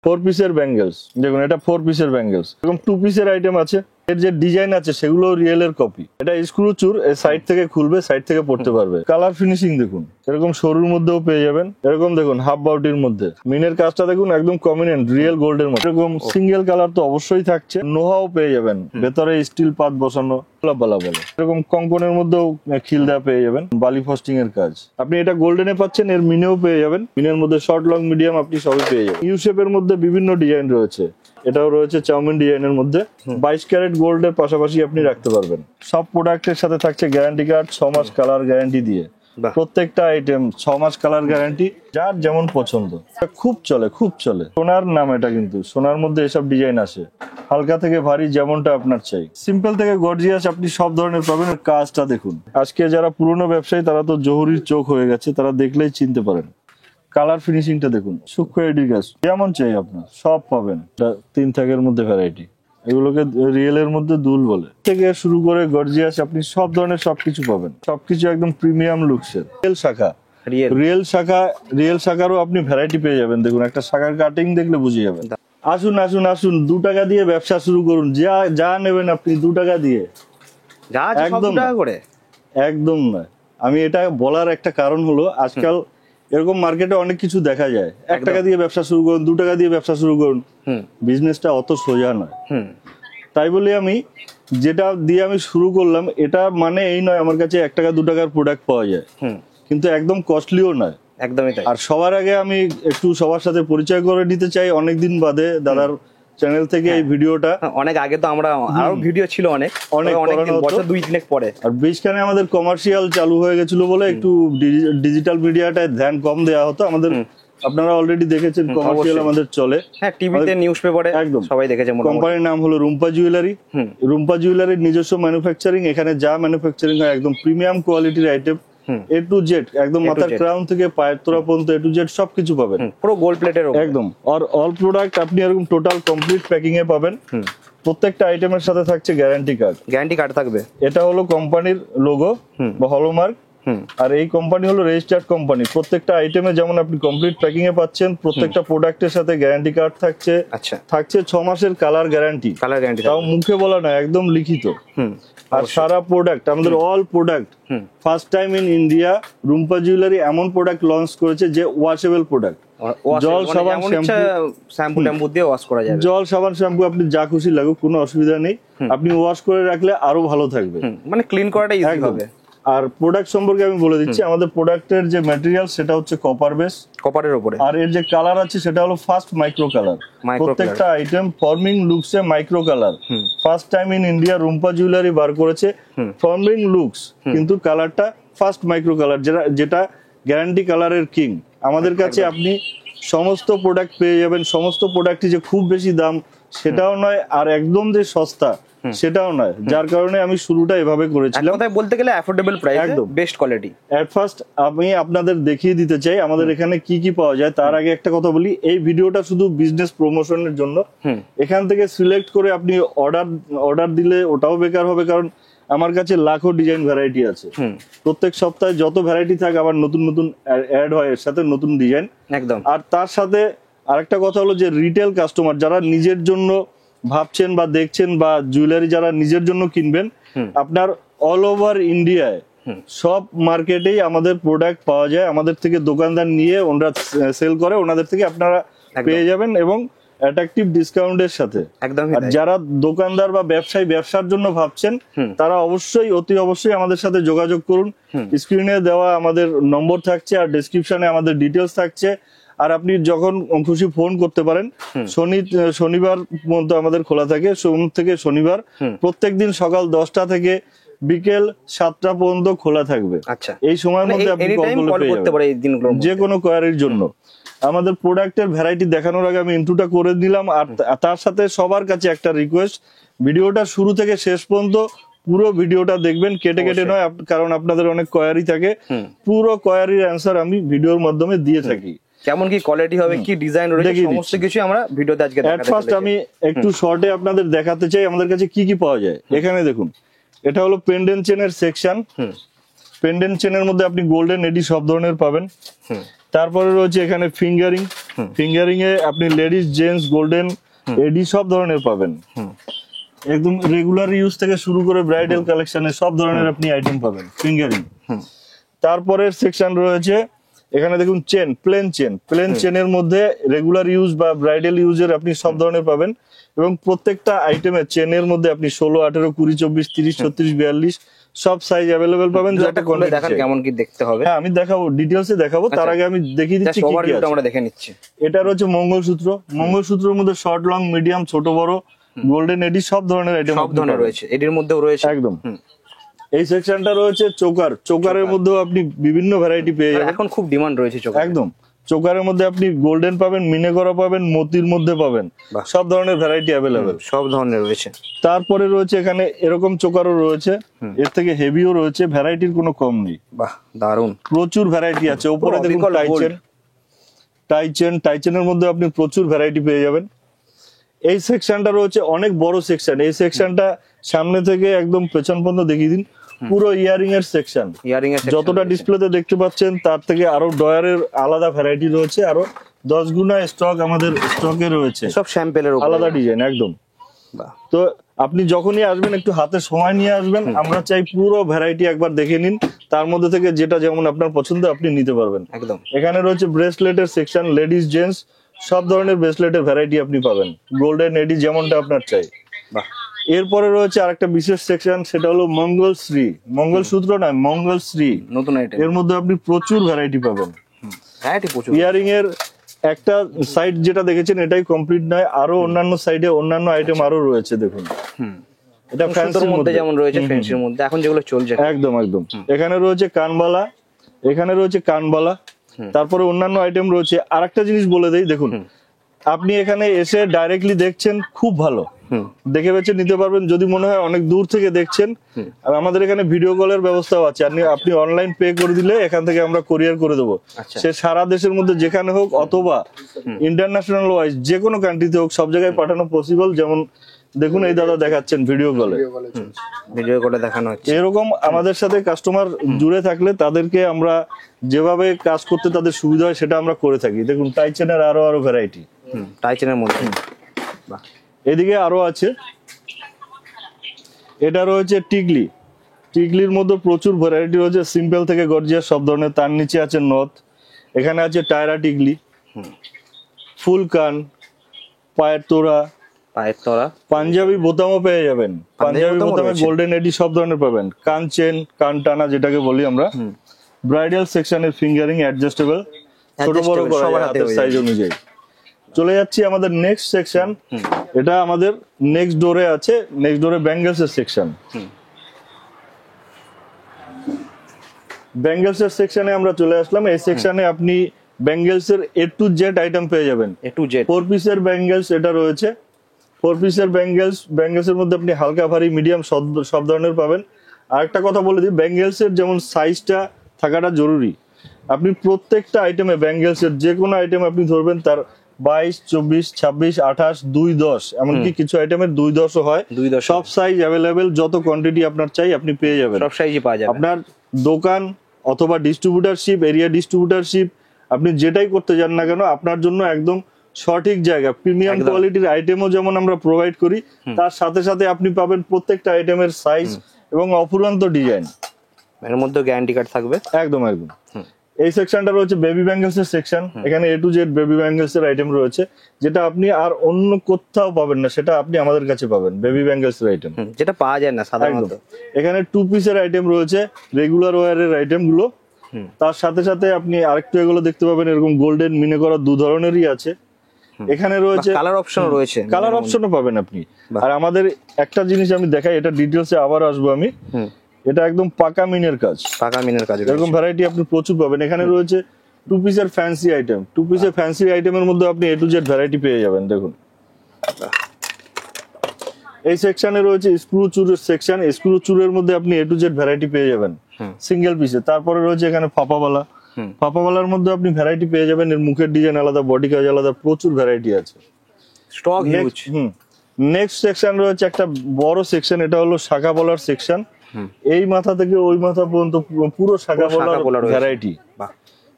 4 পিসের ব্যাঙ্গেলস, দেখুন এটা 4 পিসের ব্যাঙ্গেলস। এরকম 2 পিসের আইটেম আছে, এর যে ডিজাইন আছে সেগুলো রিয়েলের কপি। এটা স্ক্রু চুর, সাইড থেকে খুলবে, সাইড থেকে পড়তে পারবে। কালার ফিনিশিং দেখুন, এরকম সরুর মধ্যেও পেয়ে যাবেন। এরকম দেখুন হাফ বাউটির মধ্যে মিনের কাজটা দেখুন, একদম কমিনেন্ট রিয়েল গোল্ডের মধ্যে। এরকম সিঙ্গেল কালার তো অবশ্যই থাকছে, নোহাও পেয়ে যাবেন, ভেতরে স্টিল পাত বসানো, বলা বলে। এরকম কঙ্কনের মধ্যেও খিল দেওয়া পেয়ে যাবেন, বালি ফস্টিং এর কাজ। আপনি এটা গোল্ডেনে পাচ্ছেন, এর মিনেও পেয়ে যাবেন। মিনের মধ্যে শর্ট, লং, মিডিয়াম আপনি সবই পেয়ে যাবেন। ইউ শেপের মধ্যে বিভিন্ন ডিজাইন রয়েছে, এটাও রয়েছে চাউমিন ডিজাইনের মধ্যে। 22 ক্যারেট গোল্ডের পাশাপাশি আপনি রাখতে পারবেন। সব প্রোডাক্টের সাথে থাকছে গ্যারান্টি কার্ড, 6 মাস কালার গ্যারান্টি দিয়ে। প্রত্যেকটা আইটেম 6 মাস কালার গ্যারান্টি, যার যেমন পছন্দ। খুব চলে, খুব চলে। সোনার নাম এটা, কিন্তু সোনার মধ্যে এসব ডিজাইন আসে, হালকা থেকে ভারী যেমনটা আপনার চাই। সিম্পল থেকে গর্জিয়াস আপনি সব ধরনের পাবেন। কাজটা দেখুন, আজকে যারা পুরনো ব্যবসায়ী তারা তো জহুরির চোখ হয়ে গেছে, তারা দেখলেই চিনতে পারেন। কালার ফিনিশিংটা দেখুন, সূক্ষ্ম এডি কাজ, যেমন চাই আপনার সব পাবেন। 3 থাকের মধ্যে ভ্যারাইটি, এগুলোকে রিয়েলের মধ্যে দুল বলে। থেকে শুরু করে গর্জিয়াস আপনি সব ধরনের সবকিছু পাবেন, সবকিছু একদম প্রিমিয়াম লুকসের। রিয়েল শাখারও আপনি ভ্যারাইটি পেয়ে যাবেন। দেখুন একটা শাখার কাটিং দেখলে বুঝে যাবেন। আসুন আসুন আসুন, 2 টাকা দিয়ে ব্যবসা শুরু করুন। যা নেবেন আপনি 2 টাকা দিয়ে, একদম করে। একদম নয়, আমি এটা বলার একটা কারণ হলো, আজকাল এরকম মার্কেটে অনেক কিছু দেখা যায়। 1 টাকা দিয়ে ব্যবসা শুরু করুন, 2 টাকা দিয়ে ব্যবসা শুরু করুন। বিজনেসটা অত সোজা নয়। তাই বলে আমি যেটা দিয়ে আমি শুরু করলাম, এটা মানে এই নয় আমার কাছে 1 টাকা 2 টাকার প্রোডাক্ট পাওয়া যায়, কিন্তু একদম কস্টলিও নয়। একদমই তাই। আর সবার আগে আমি একটু সবার সাথে পরিচয় করে নিতে চাই, অনেকদিন বাদে দাদার চ্যানেল থেকে এই ভিডিওটা। অনেক আগে তো আমরা আরো ভিডিও ছিল অনেক বছর 2-3 পরে। আর বেশখানে আমাদের কমার্শিয়াল চালু হয়ে গেছিল বলে একটু ডিজিটাল মিডিয়াটায় ধ্যান কম দেওয়া হতো আমাদের। আপনারা অলরেডি দেখেছেন কমার্শিয়াল আমাদের চলে, হ্যাঁ, টিভিতে, নিউজ পেপারে একদম সবাই দেখেছে। কোম্পানির নাম হলো রুম্পা জুয়েলারি। রুম্পা জুয়েলারির নিজস্ব ম্যানুফ্যাকচারিং, এখানে যা ম্যানুফ্যাকচারিং হয় একদম প্রিমিয়াম কোয়ালিটির আইটেম, A to Z, একদম মাথার ক্রাউন থেকে পায়ের তোড়া পর্যন্ত A to Z সবকিছু পাবেন, পুরো গোল্ড প্লেটের একদম। আর অল প্রোডাক্ট আপনি এরকম টোটাল কমপ্লিট প্যাকিং এ পাবেন। প্রত্যেকটা আইটেমের সাথে থাকছে গ্যারান্টি কার্ড থাকবে। এটা হলো কোম্পানির লোগো বা হলমার্ক, আর এই কোম্পানি হলো রেজিস্টার্ড কোম্পানি। প্রত্যেকটা আইটেমে যেমন আপনি কমপ্লিট প্যাকিং এ পাচ্ছেন, প্রত্যেকটা প্রোডাক্টের সাথে গ্যারান্টি কার্ড থাকছে। থাকছে 6 মাসের কালার গ্যারান্টি, তাও মুখে বলা না, একদম লিখিত। আর সারা প্রোডাক্ট আমাদের all product first time in India Rumpa jewellery এমন প্রোডাক্ট লঞ্চ করেছে যে ওয়াশেবল প্রোডাক্ট। জল সাবান শ্যাম্পু দিয়ে ওয়াশ করা যাবে। জল সাবান শ্যাম্পু আপনি যা খুশি লাগুক, কোনো অসুবিধা নেই। আপনি ওয়াশ করে রাখলে আরো ভালো থাকবে, মানে ক্লিন করাটা ইজি হবে। আর প্রোডাক্ট সম্পর্কে আমি বলে দিচ্ছি, আমাদের প্রোডাক্টের যে ম্যাটেরিয়াল সেটা হচ্ছে কপার বেস, কপারের উপরে। আর এর যে কালার আছে সেটা হলো ফার্স্ট মাইক্রো কালার। প্রত্যেকটা আইটেম ফর্মিং লুকসে micro colour first time in India Rumpa jewellery বার করেছে। ফর্মিং লুকস কিন্তু কালারটা ফার্স্ট মাইক্রো কালার, যেটা গ্যারান্টি কালারের কিং। আমাদের কাছে আপনি সমস্ত প্রোডাক্ট পেয়ে যাবেন। সমস্ত প্রোডাক্টই যে খুব বেশি দাম সেটাও নয়, আর একদম যে সস্তা সেটাও নয়, যার কারণে আমি শুরুটা এভাবে করেছিলাম। বলতে গেলে অ্যাফোর্ডেবল প্রাইস, একদম বেস্ট কোয়ালিটি। এট ফার্স্ট আমি আপনাদের দেখিয়ে দিতে চাই আমাদের এখানে কি কি পাওয়া যায়। তার আগে একটা কথা বলি, এই ভিডিওটা শুধু বিজনেস প্রমোশনের জন্য। এখান থেকে সিলেক্ট করে আপনি অর্ডার দিলে ওটাও বেকার হবে, কারণ আমার কাছে লাখো ডিজাইন ভ্যারাইটি আছে। প্রত্যেক সপ্তাহে যত ভ্যারাইটি থাকে আবার নতুন নতুন অ্যাড হয়, এর সাথে নতুন ডিজাইন একদম। আর তার সাথে আরেকটা কথা হলো যে রিটেল কাস্টমার যারা নিজের জন্য ভাবছেন বা দেখছেন, বা জুয়েলারি যারা নিজের জন্য কিনবেন, আপনার অল ওভার ইন্ডিয়ায় সব মার্কেটেই আমাদের প্রোডাক্ট পাওয়া যায়। আমাদের থেকে দোকানদার নিয়ে ওনারা সেল করে, ওনাদের থেকে আপনারা পেয়ে যাবেন এবং অ্যাট্রাকটিভ ডিসকাউন্টের সাথে। আর যারা দোকানদার বা ব্যবসায়ী ব্যবসার জন্য ভাবছেন, তারা অবশ্যই অতি অবশ্যই আমাদের সাথে যোগাযোগ করুন। স্ক্রিনে দেওয়া আমাদের নম্বর থাকছে, আর ডেসক্রিপশনে আমাদের ডিটেলস থাকছে। আর আপনি যখন খুশি ফোন করতে পারেন। শনিবার পর্যন্ত আমাদের খোলা থাকে, সোম থেকে শনিবার। প্রত্যেকদিন সকাল 10টা থেকে বিকেল 7টা পর্যন্ত খোলা থাকবে। এই সময়ের মধ্যে আপনি কল করতে পারেন যে কোনো কোয়ারির জন্য। আমাদের প্রোডাক্টের ভ্যারাইটি দেখানোর আগে আমি ইন্ট্রোটা করে দিলাম। আর তার সাথে সবার কাছে একটা রিকোয়েস্ট, ভিডিওটা শুরু থেকে শেষ পর্যন্ত পুরো ভিডিওটা দেখবেন, কেটে কেটে নয়, কারণ আপনাদের অনেক কোয়ারি থাকে। পুরো কোয়ারির অ্যান্সার আমি ভিডিওর মাধ্যমে দিয়ে থাকি। কেমন কি কোয়ালিটি হবে, কি ডিজাইন রয়েছে, সমস্ত কিছু আমরা ভিডিওতে আজকে দেখাতে চলেছি। ফার্স্ট আমি একটু শর্টে আপনাদের দেখাতে চাই আমাদের কাছে কি কি পাওয়া যায়। এখানে দেখুন, এটা হলো পেন্ডেন্ট চেনের সেকশন। পেন্ডেন্ট চেনের মধ্যে আপনি গোল্ডেন এডি সব ধরনের পাবেন। তারপরে রয়েছে এখানে ফিঙ্গারিং, ফিঙ্গারিং এ আপনি লেডিস জেন্টস গোল্ডেন এডি সব ধরনের পাবেন, একদম রেগুলার ইউজ থেকে শুরু করে ব্রাইডাল কালেকশনে সব ধরনের আপনি আইটেম পাবেন ফিঙ্গারিং। তারপরের সেকশন রয়েছে এখানে দেখুন চেন, প্লেন চেন, প্লেন চেনের মধ্যে রেগুলার ইউজ বা ব্রাইডাল ইউজের আপনি সব ধরনের পাবেন এবং প্রত্যেকটা আইটেমের চেনের মধ্যে আপনি 16, 18, 20, 24, 30, 36, 42 সব সাইজ অ্যাভেলেবেল পাবেন। যেটা কোনটা দেখান কেমন কি দেখতে হবে? হ্যাঁ আমি দেখাবো, ডিটেইলসে দেখাবো, তার আগে আমি দেখিয়ে দিচ্ছি কি কি আছে। আমরা দেখে নিচ্ছি। এটা রয়েছে মঙ্গলসূত্র, মঙ্গলসূত্রের মধ্যে শর্ট লং মিডিয়াম ছোট বড় গোল্ডেন এডি সব ধরনের আইটেম, সব ধরনের রয়েছে, এডির মধ্যেও রয়েছে একদম। এই সেকশনটা রয়েছে চোকার, চোকারের মধ্যেও আপনি বিভিন্ন ভ্যারাইটি পেয়ে যাবেন, এখন খুব ডিমান্ড রয়েছে চোকার, একদম। চোকারের মধ্যে আপনি গোল্ডেন পাবেন, মিনে করা পাবেন, মতির মধ্যে পাবেন, সব ধরনের ভ্যারাইটি অ্যাভেলেবেল, সব ধরনের রয়েছে। তারপরে রয়েছে এখানে এরকম চোকারও রয়েছে, এর থেকে হেভিও রয়েছে, ভ্যারাইটির কোনো কম নেই। বাহ দারুন, প্রচুর ভ্যারাইটি আছে। উপরে দেখুন টাইচেন, টাইচেন, টাইচেনের মধ্যে আপনি প্রচুর ভ্যারাইটি পেয়ে যাবেন। এই সেকশনটা রয়েছে অনেক বড় সেকশন, এই সেকশনটা সামনে থেকে একদম পেছন পর্যন্ত দেখিয়ে দিন, পুরো ইয়ারিং এর সেকশন। ইয়ারিং এর যতটা ডিসপ্লেতে দেখতে পাচ্ছেন তার থেকে আরো ডয়ারের আলাদা ভ্যারাইটি রয়েছে, আরো 10 গুণা স্টক আমাদের স্টকে রয়েছে, সব স্যাম্পলের আলাদা ডিজাইন, একদম। তো আপনি যখনই আসবেন একটু হাতে সময় নিয়ে আসবেন, আমরা চাই পুরো ভ্যারাইটি একবার দেখে নিন, তার মধ্যে থেকে যেটা যেমন আপনার পছন্দ আপনি নিতে পারবেন, একদম। এখানে রয়েছে ব্রেসলেটের সেকশন, লেডিস জেন্টস সব ধরনের ব্রেসলেটের ভ্যারাইটি আপনি পাবেন, গোল্ডেন এডি যেমনটা আপনার চাই। এরপরে রয়েছে আরেকটা বিশেষ সেকশন, সেটা হলো মঙ্গলশ্রী, মঙ্গলসূত্র নয় মঙ্গলশ্রী, নতুন আইটেম। এর মধ্যে আপনি প্রচুর ভ্যারাইটি পাবেন, ইয়ারিং এর একটা সাইড যেটা দেখেছেন এটাই কমপ্লিট নয়, আরো অন্যান্য সাইডে অন্যান্য আইটেম আরো রয়েছে, দেখুন। এটা ফ্যান্সির মধ্যে যেমন রয়েছে, ফ্যান্সির মধ্যে এখন যেগুলো চলছে, একদম একদম। এখানে রয়েছে কানবালা, এখানে রয়েছে কানবালা, তারপরে অন্যান্য আইটেম রয়েছে। আরেকটা জিনিস বলে দেই, দেখুন আপনি এখানে এসে ডাইরেক্টলি দেখছেন, খুব ভালো দেখে বেছে নিতে পারবেন। যদি মনে হয় অনেক দূর থেকে দেখছেন, আমাদের এখানে ভিডিও কলের ব্যবস্থাও আছে, আপনি অনলাইন পে করে দিলে এখান থেকে আমরা কোরিয়ার করে দেবো, সে সারা দেশের মধ্যে যেখানে হোক, অথবা ইন্টারন্যাশনাল ওয়াইজ যে কোনো কান্ট্রিতে হোক, সব জায়গায় পাঠানো পসিবল। যেমন দেখুন এই দাদা দেখাচ্ছেন ভিডিও কলে, ভিডিও কলে দেখানো হচ্ছে। এরকম আমাদের সাথে কাস্টমার জুড়ে থাকলে তাদেরকে আমরা যেভাবে কাজ করতে তাদের সুবিধা হয় সেটা আমরা করে থাকি। দেখুন টাইচেনের আরো ভ্যারাইটি, টাইচেনের মধ্যে এদিকে আরো আছে। এটা রয়েছে টিকলি, টিকলির মধ্যে প্রচুর ভ্যারাইটি রয়েছে, সিম্পল থেকে গর্জিয়াস সব ধরনের। তার নিচে আছে নথ, এখানে আছে টায়রা টিকলি, ফুল কান, পায়ের তোড়া, পাঞ্জাবি বোতামও পেয়ে যাবেন, পাঞ্জাবি বোতামে গোল্ডেন এডি সব ধরনের পাবেন, কান চেন, কান টানা যেটাকে বলি আমরা। ব্রাইডাল সেকশনের ফিঙ্গারিং অ্যাডজাস্টেবল, ছোট বড় করা হাতের সাইজ অনুযায়ী। চলে যাচ্ছি আমাদের নেক্সট সেকশন, এটা আমাদের নেক্সট ডোরে আছে, নেক্সট ডোরে ব্যাঙ্গেলস এর সেকশন। ব্যাঙ্গেলস এর সেকশনে আমরা চলে আসলাম। এই সেকশনে আপনি ব্যাঙ্গেলস এর A to Z আইটেম পেয়ে যাবেন, A to Z। 4 পিসের ব্যাঙ্গেলস এটা রয়েছে, 4 পিসের ব্যাঙ্গেলস, ব্যাঙ্গেলস এর মধ্যে আপনি হালকা ভারী মিডিয়াম সব ধরনের পাবেন। আরেকটা কথা বলে দিই, ব্যাঙ্গেলস এর যেমন সাইজটা থাকাটা জরুরি, আপনি প্রত্যেকটা আইটেমে ব্যাঙ্গেলস এর যে কোনো আইটেম আপনি ধরবেন তার 22, 24, 26, 28, 2, 10, এমনকি কিছু আইটেমের 2, 10ও হয়। সব সাইজ অ্যাভেলেবেল, যত কোয়ান্টিটি আপনার চাই আপনি পেয়ে যাবেন, সব সাইজই পাওয়া যাবে। আপনার দোকান অথবা ডিস্ট্রিবিউটারশিপ, এরিয়া ডিস্ট্রিবিউটারশিপ, আপনি যেটাই করতে যান না কেন, আপনার জন্য একদম সঠিক জায়গা। প্রিমিয়াম কোয়ালিটির আইটেমও যেমন আমরা প্রোভাইড করি, তার সাথে সাথে আপনি পাবেন প্রত্যেকটা আইটেমের সাইজ এবং অফুরন্ত ডিজাইন, এর মধ্যে গ্যারান্টি কার্ড থাকবে, একদম একদম। এই সেকশনটা রয়েছে বেবি ব্যাঙ্গেলস এর সেকশন, এখানে A to Z baby bangles এর আইটেম রয়েছে, যেটা আপনি আর অন্য কোথাও পাবেন না, সেটা আপনি আমাদের কাছে পাবেন, বেবি ব্যাঙ্গেলস এর আইটেম, যেটা পাওয়া যায় না সাধারণত। এখানে 2 পিসের আইটেম রয়েছে, রেগুলার ওয়্যারের আইটেম গুলো, তার সাথে সাথে আপনি আরেকটু এগুলো দেখতে পাবেন, এরকম গোল্ডেন মিনে করা 2 ধরনেরই আছে। এখানে রয়েছে কালার অপশন রয়েছে, কালার অপশনও পাবেন আপনি। আর আমাদের একটা জিনিস আমি দেখাই, এটা ডিটেইলসে আবার আসবো আমি, এটা একদম পাকা মিনের কাজ, পাকা মিনের কাজ, এরকম ভ্যারাইটি আপনি প্রচুর পাবেন। এখানে রয়েছে 2 পিসের ফ্যান্সি আইটেম, 2 পিসের ফ্যান্সি আইটেমের মধ্যে আপনি A to Z ভ্যারাইটি পেয়ে যাবেন। দেখুন এই সেকশনে রয়েছে স্ক্রু চুরের সেকশন, স্ক্রু চুরের মধ্যে আপনি A to Z ভ্যারাইটি পেয়ে যাবেন সিঙ্গেল পিসে। তারপরে রয়েছে এখানে ফাপাওয়ালা, ফাপাওয়ালার মধ্যে আপনি ভ্যারাইটি পেয়ে যাবেন, এর মুখের ডিজাইন আলাদা, বডি কাজ আলাদা, প্রচুর ভ্যারাইটি আছে, স্টক হিউজ। নেক্সট সেকশন রয়েছে একটা বড় সেকশন, এটা হলো শাখা বলার সেকশন। এই মাথা থেকে ওই মাথা পর্যন্ত পুরো শাখা বলার ভ্যারাইটি,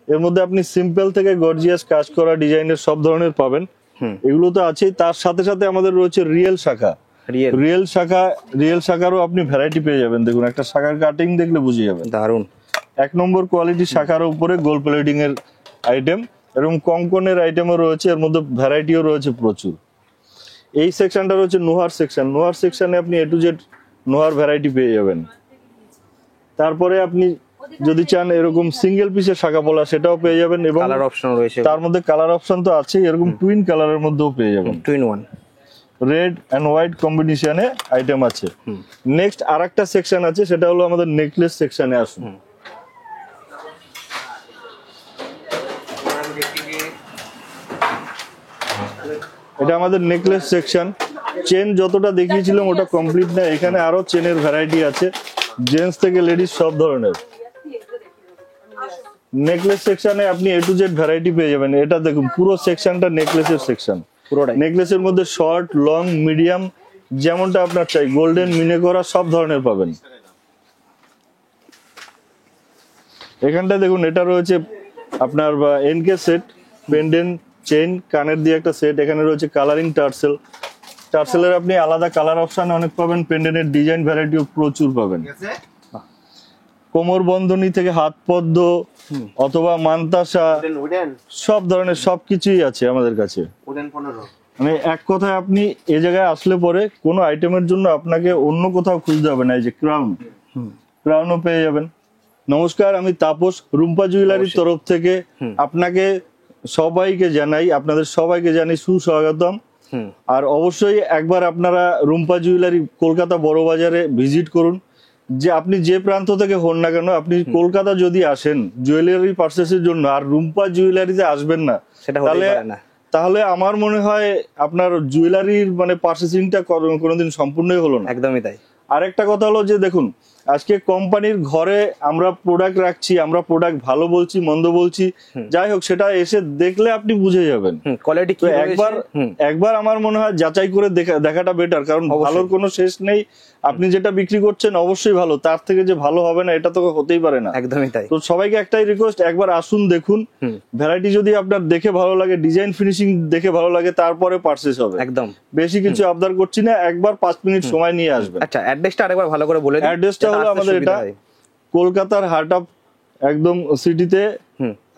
এর মধ্যে আপনি সিম্পল থেকে গর্জিয়াস কাজ করা ডিজাইনের সব ধরনের পাবেন। এগুলো তো আছেই, তার সাথে সাথে আমাদের রয়েছে রিয়েল শাখা। রিয়েল শাখারও আপনি ভ্যারাইটি পেয়ে যাবেন। দেখুন একটা শাখার কাটিং দেখলে বুঝে যাবেন, দারুন 1 নম্বর কোয়ালিটি শাখার উপরে গোল্ড প্লেটিং এর আইটেম, এরকম কঙ্কনের আইটেমও রয়েছে, এর মধ্যে ভ্যারাইটিও রয়েছে প্রচুর। এই সেকশনটা রয়েছে নোহার সেকশন। নোহার সেকশনে আপনি A to Z নোহার ভ্যারাইটি পেয়ে যাবেন। তারপরে আপনি যদি চান এরকম সিঙ্গেল পিসের শাখা পলা সেটাও পেয়ে যাবেন, এবং কালার অপশন রয়েছে, তার মধ্যে কালার অপশন তো আছে, এরকম টুইন কালারের মধ্যেও পেয়ে যাবেন। Twin one red and white কম্বিনেশনে আইটেম আছে। নেক্সট আরেকটা সেকশন আছে, সেটা হলো আমাদের নেকলেস সেকশনে। আসুন, এটা আমাদের নেকলেস সেকশন। চেন যতটা দেখিয়েছিলাম ওটা কমপ্লিট না, এখানে আরো চেনের ভ্যারাইটি আছে, জেন্টস থেকে লেডিস সব ধরনের। নেকলেস সেকশনে আপনি A to Z ভ্যারাইটি পেয়ে যাবেন। এটা দেখুন পুরো সেকশনটা নেকলেসের সেকশন। নেকলেসের মধ্যে শর্ট, লং, মিডিয়াম যেমনটা আপনার চাই, গোল্ডেন, মিনে করা সব ধরনের পাবেন। এখানটা দেখুন এটা রয়েছে আপনার এনকে সেট, পেন্ডেন্ট, চেইন, কানের দিয়ে একটা সেট। এখানে রয়েছে কালারিং টার্সেল। টার্সেলের আপনি আলাদা কালার অপশন অনেক পাবেন, পেন্ডেন্টের ডিজাইন ভ্যারাইটিও প্রচুর পাবেন। কোমর বন্ধনী থেকে হাত পদ্ম অথবা মান্তাসা সব ধরনের সবকিছুই আছে আমাদের কাছে। মানে এক কথায় আপনি এই জায়গায় আসলে পরে কোনো আইটেমের জন্য আপনাকে অন্য কোথাও খুঁজতে হবে না। এই যে ক্রাউনও পেয়ে যাবেন। নমস্কার, আমি তাপস, রুম্পা জুয়েলারির তরফ থেকে আপনাকে সবাইকে জানাই, আপনাদের সবাইকে জানাই সুস্বাগতম। আর অবশ্যই একবার আপনারা রুম্পা জুয়েলারি কলকাতা বড় বাজারে ভিজিট করুন। যে আপনি যে প্রান্ত থেকে হন না কেন, আপনি কলকাতা যদি আসেন জুয়েলারি পারচেসের জন্য আর রুম্পা জুয়েলারিতে আসবেন না, তাহলে আমার মনে হয় আপনার জুয়েলারির মানে পারচেসিংটা কোনোদিন সম্পূর্ণই হলো না। একদমই তাই। আরেকটা কথা হলো যে দেখুন, আজকে কোম্পানির ঘরে আমরা প্রোডাক্ট রাখছি, আমরা প্রোডাক্ট ভালো বলছি মন্দ বলছি, যাই হোক সেটা এসে দেখলে আপনি বুঝে যাবেন কোয়ালিটি কি। একবার আমার মনে হয় যাচাই করে দেখাটা বেটার, কারণ ভালোর কোনো শেষ নেই। আপনি যেটা বিক্রি করছেন অবশ্যই ভালো, তার থেকে যে ভালো হবে না এটা তো হতেই পারে না। একদমই তাই। তো সবাইকে একটাই রিকোয়েস্ট, একবার আসুন, দেখুন ভ্যারাইটি যদি আপনার দেখে ভালো লাগে, ডিজাইন ফিনিশিং দেখে ভালো লাগে, তারপরে পারচেজ হবে। একদম বেশি কিছু আবদার করছি না, একবার 5 মিনিট সময় নিয়ে আসবেন। আচ্ছা, অ্যাড্রেসটা আরেকবার ভালো করে বলে দিন। অ্যাড্রেসটা হলো আমাদের এটা কলকাতার হার্ট অফ একদম সিটিতে,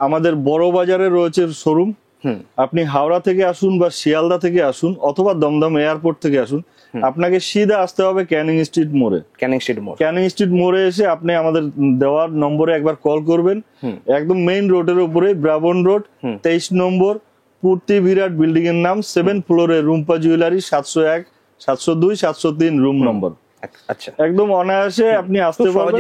আমাদের বড় বাজারে রয়েছে শোরুম। আপনি হাওড়া থেকে আসুন বা শিয়ালদা থেকে আসুন অথবা দমদম এয়ারপোর্ট থেকে আসুন, আপনাকে সিধা আসতে হবে ক্যানিং স্ট্রিট মোড়ে। ক্যানিং স্ট্রিট মোড়ে এসে আপনি আমাদের দেওয়ার নম্বরে একবার কল করবেন। একদম মেইন রোডের উপরে, ব্রাবন রোড 23 নম্বর, পূর্তি বিরাট বিল্ডিং এর নাম, 7th ফ্লোরে রুম্পা জুয়েলারি, 701, 702, 703 রুম নম্বর। আচ্ছা, একদম অনায়াসে আপনি আসতে পারবেন।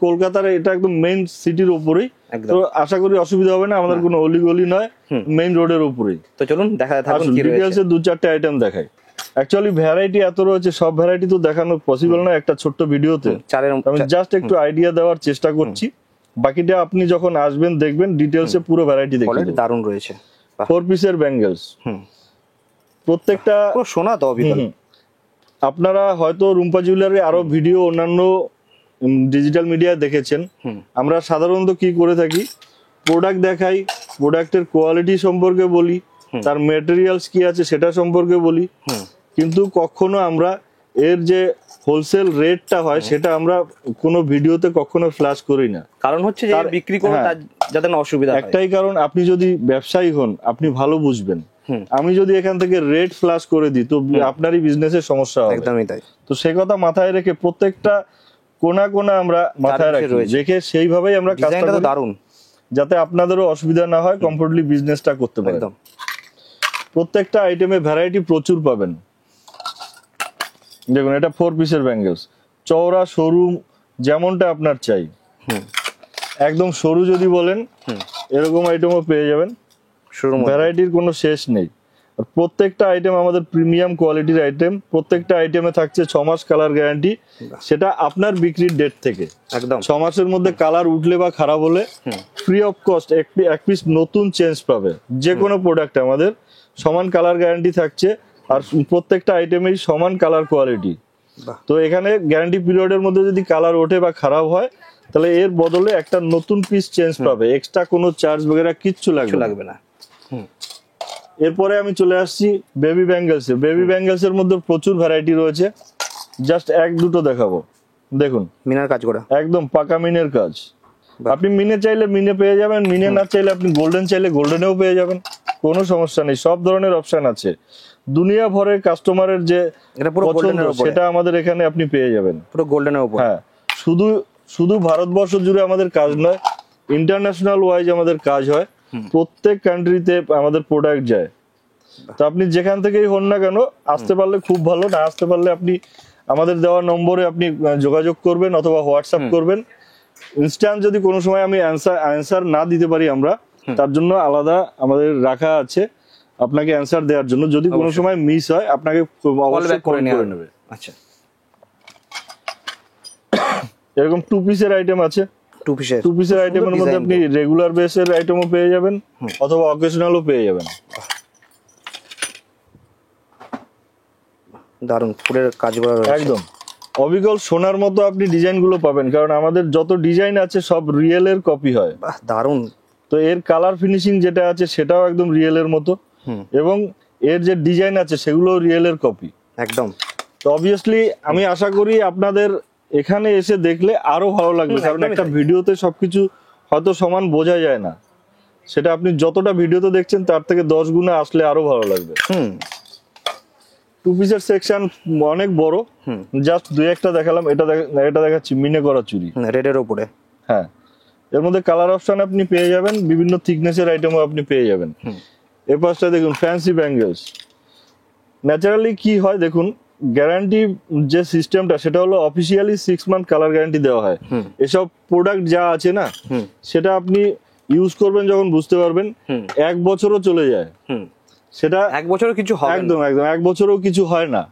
কলকাতার এটা একদম মেইন সিটির উপরেই, তো আশা করি অসুবিধা হবে না। আমাদের কোনো অলিগলি নয়, মেইন রোডের উপরেই। তো চলুন দেখা যাক কি রয়েছে। ডিটেইলসে 2-4টা আইটেম দেখাই। অ্যাকচুয়ালি ভ্যারাইটি এত রয়েছে, সব ভ্যারাইটি তো দেখানো পসিবল না একটা ছোট্ট ভিডিওতে। আমি জাস্ট একটু আইডিয়া দেওয়ার চেষ্টা করছি, বাকিটা আপনি যখন আসবেন দেখবেন ডিটেইলসে পুরো ভ্যারাইটি দেখবেন। দারুণ রয়েছে 4 পিসের ব্যাঙ্গেলস, প্রত্যেকটা সোনা তো ভিতরে। আপনারা হয়তো রুম্পা জুয়েলারি আরো ভিডিও অন্যান্য ডিজিটাল মিডিয়ায় দেখেছেন। আমরা সাধারণত কি করে থাকি, প্রোডাক্ট দেখাই, প্রোডাক্টের কোয়ালিটি সম্পর্কে বলি, তার ম্যাটেরিয়ালস কি আছে সেটা সম্পর্কে বলি, কিন্তু কখনো আমরা এর যে হোলসেল রেটটা হয় সেটা আমরা কোনো ভিডিওতে কখনো ফ্ল্যাশ করি না। কারণ হচ্ছে যে বিক্রি করুন যাতে না অসুবিধা হয়। একটাই কারণ, আপনি যদি ব্যবসায়ী হন আপনি ভালো বুঝবেন। আমি যদি এখান থেকে রেট ফ্ল্যাশ করে দিই তো আপনারই বিজনেসের সমস্যা হবে। একদমই তাই। তো সেই কথা মাথায় রেখে প্রত্যেকটা কোনা কোনা আমরা মাথায় রাখি, রেখে সেইভাবেই আমরা কাজটা করি, দারুন, যাতে আপনাদেরও অসুবিধা না হয়, কমফোর্টলি বিজনেসটা করতে পারেন। প্রত্যেকটা আইটেমে ভ্যারাইটি প্রচুর পাবেন। দেখুন এটা 4 পিসের ব্যাঙ্গেলস, চওড়া সরু যেমনটা আপনার চাই। একদম সরু যদি বলেন এরকম আইটেমও পেয়ে যাবেন, ভ্যারাইটির কোনো শেষ নেই। প্রত্যেকটা আইটেম আমাদের প্রিমিয়াম কোয়ালিটির আইটেম। প্রত্যেকটা আইটেমে থাকছে 6 মাস কালার গ্যারান্টি, সেটা আপনার বিক্রির ডেট থেকে। একদম 6 মাসের মধ্যে কালার উঠলে বা খারাপ হলে ফ্রি অফ কস্ট এক পিস নতুন চেঞ্জ পাবে। যে কোনো প্রোডাক্ট আমাদের সমান কালার গ্যারান্টি থাকছে, আর প্রত্যেকটা আইটেমেই সমান কালার কোয়ালিটি। তো এখানে গ্যারান্টি পিরিয়ডের মধ্যে যদি কালার ওঠে বা খারাপ হয় তাহলে এর বদলে একটা নতুন পিস চেঞ্জ পাবে, এক্সট্রা কোনো চার্জ বগেরা কিচ্ছু লাগবে না। এরপরে আমি চলে আসছি বেবি ব্যাঙ্গেলস এ। বেবি ব্যাঙ্গেলস এর মধ্যে প্রচুর ভ্যারাইটি রয়েছে, জাস্ট এক দুটো দেখাবো। দেখুন মিনার কাজ করা, একদম পাকা মিনের কাজ। আপনি মিনে চাইলে মিনে পেয়ে যাবেন, মিনে না চাইলে আপনি গোল্ডেন চাইলে গোল্ডেনেও পেয়ে যাবেন, কোনো সমস্যা নেই, সব ধরনের অপশন আছে। দুনিয়া ভরের কাস্টমারের যে পছন্দ সেটা আমাদের এখানে আপনি পেয়ে যাবেন পুরো গোল্ডেনের উপর। হ্যাঁ, শুধু ভারতবর্ষ জুড়ে আমাদের কাজ নয়, ইন্টারন্যাশনাল ওয়াইজ আমাদের কাজ হয়, প্রত্যেক কান্ট্রিতে আমাদের প্রোডাক্ট যায়। তো আপনি যেখান থেকেই হন না কেন, আসতে পারলে খুব ভালো, না আসতে পারলে আপনি আমাদের দেওয়া নম্বরে আপনি যোগাযোগ করবেন অথবা হোয়াটসঅ্যাপ করবেন। ইনস্ট্যান্ট যদি কোনো সময় আমি অ্যান্সার না দিতে পারি, আমরা তার জন্য আলাদা আমাদের রাখা আছে আপনাকে অ্যান্সার দেওয়ার জন্য। যদি কোনো সময় মিস হয় আপনাকে অবশ্যই কল করে নেবে। আচ্ছা, এরকম টু পিসের আইটেম আছে। টু পিসের আইটেমের মধ্যে আপনি রেগুলার বেসের আইটেমও পেয়ে যাবেন অথবা অকেশনালও পেয়ে যাবেন। দারুন ফুলের কাজ করা রয়েছে, একদম অবিকল সোনার মতো আপনি ডিজাইন গুলো পাবেন, কারণ আমাদের যত ডিজাইন আছে সব রিয়েল এর কপি হয়। দারুন। তো এর কালার ফিনিশিং যেটা আছে সেটাও একদম রিয়েল এর মতো, এবং এর যে ডিজাইন আছে সেগুলো রিয়েল এর কপি একদম। তো অবভিয়াসলি আমি আশা করি আপনাদের এখানে এসে দেখলে আরো ভালো লাগবে, কারণ একটা ভিডিওতে সবকিছু হয়তো সমান বোঝা যায় না, সেটা আপনি যতটা ভিডিওতে দেখছেন তার থেকে 10 গুণে আসলে আরো ভালো লাগবে। টু পিসের সেকশন অনেক বড়, জাস্ট দুই একটা দেখালাম। এটা দেখাচ্ছি মিনে করা চুড়ি রেডের উপরে। হ্যাঁ, এর মধ্যে কালার অপশন আপনি পেয়ে যাবেন, বিভিন্ন থিকনেসের আইটেমও আপনি পেয়ে যাবেন। এর পাশটা দেখুন ফ্যান্সি ব্যাঙ্গেলস। ন্যাচারালি কি হয় দেখুন, গ্যারান্টি যে সিস্টেমটা সেটা হলো অফিসিয়ালি 6 মান্থ কালার গ্যারান্টি দেওয়া হয়। এসব প্রোডাক্ট যা আছে না, সেটা আপনি ইউজ করবেন যখন বুঝতে পারবেন 1 বছরও চলে যায়, সেটা 1 বছরও কিছু হয় একদম 1 বছরও কিছু হয় না।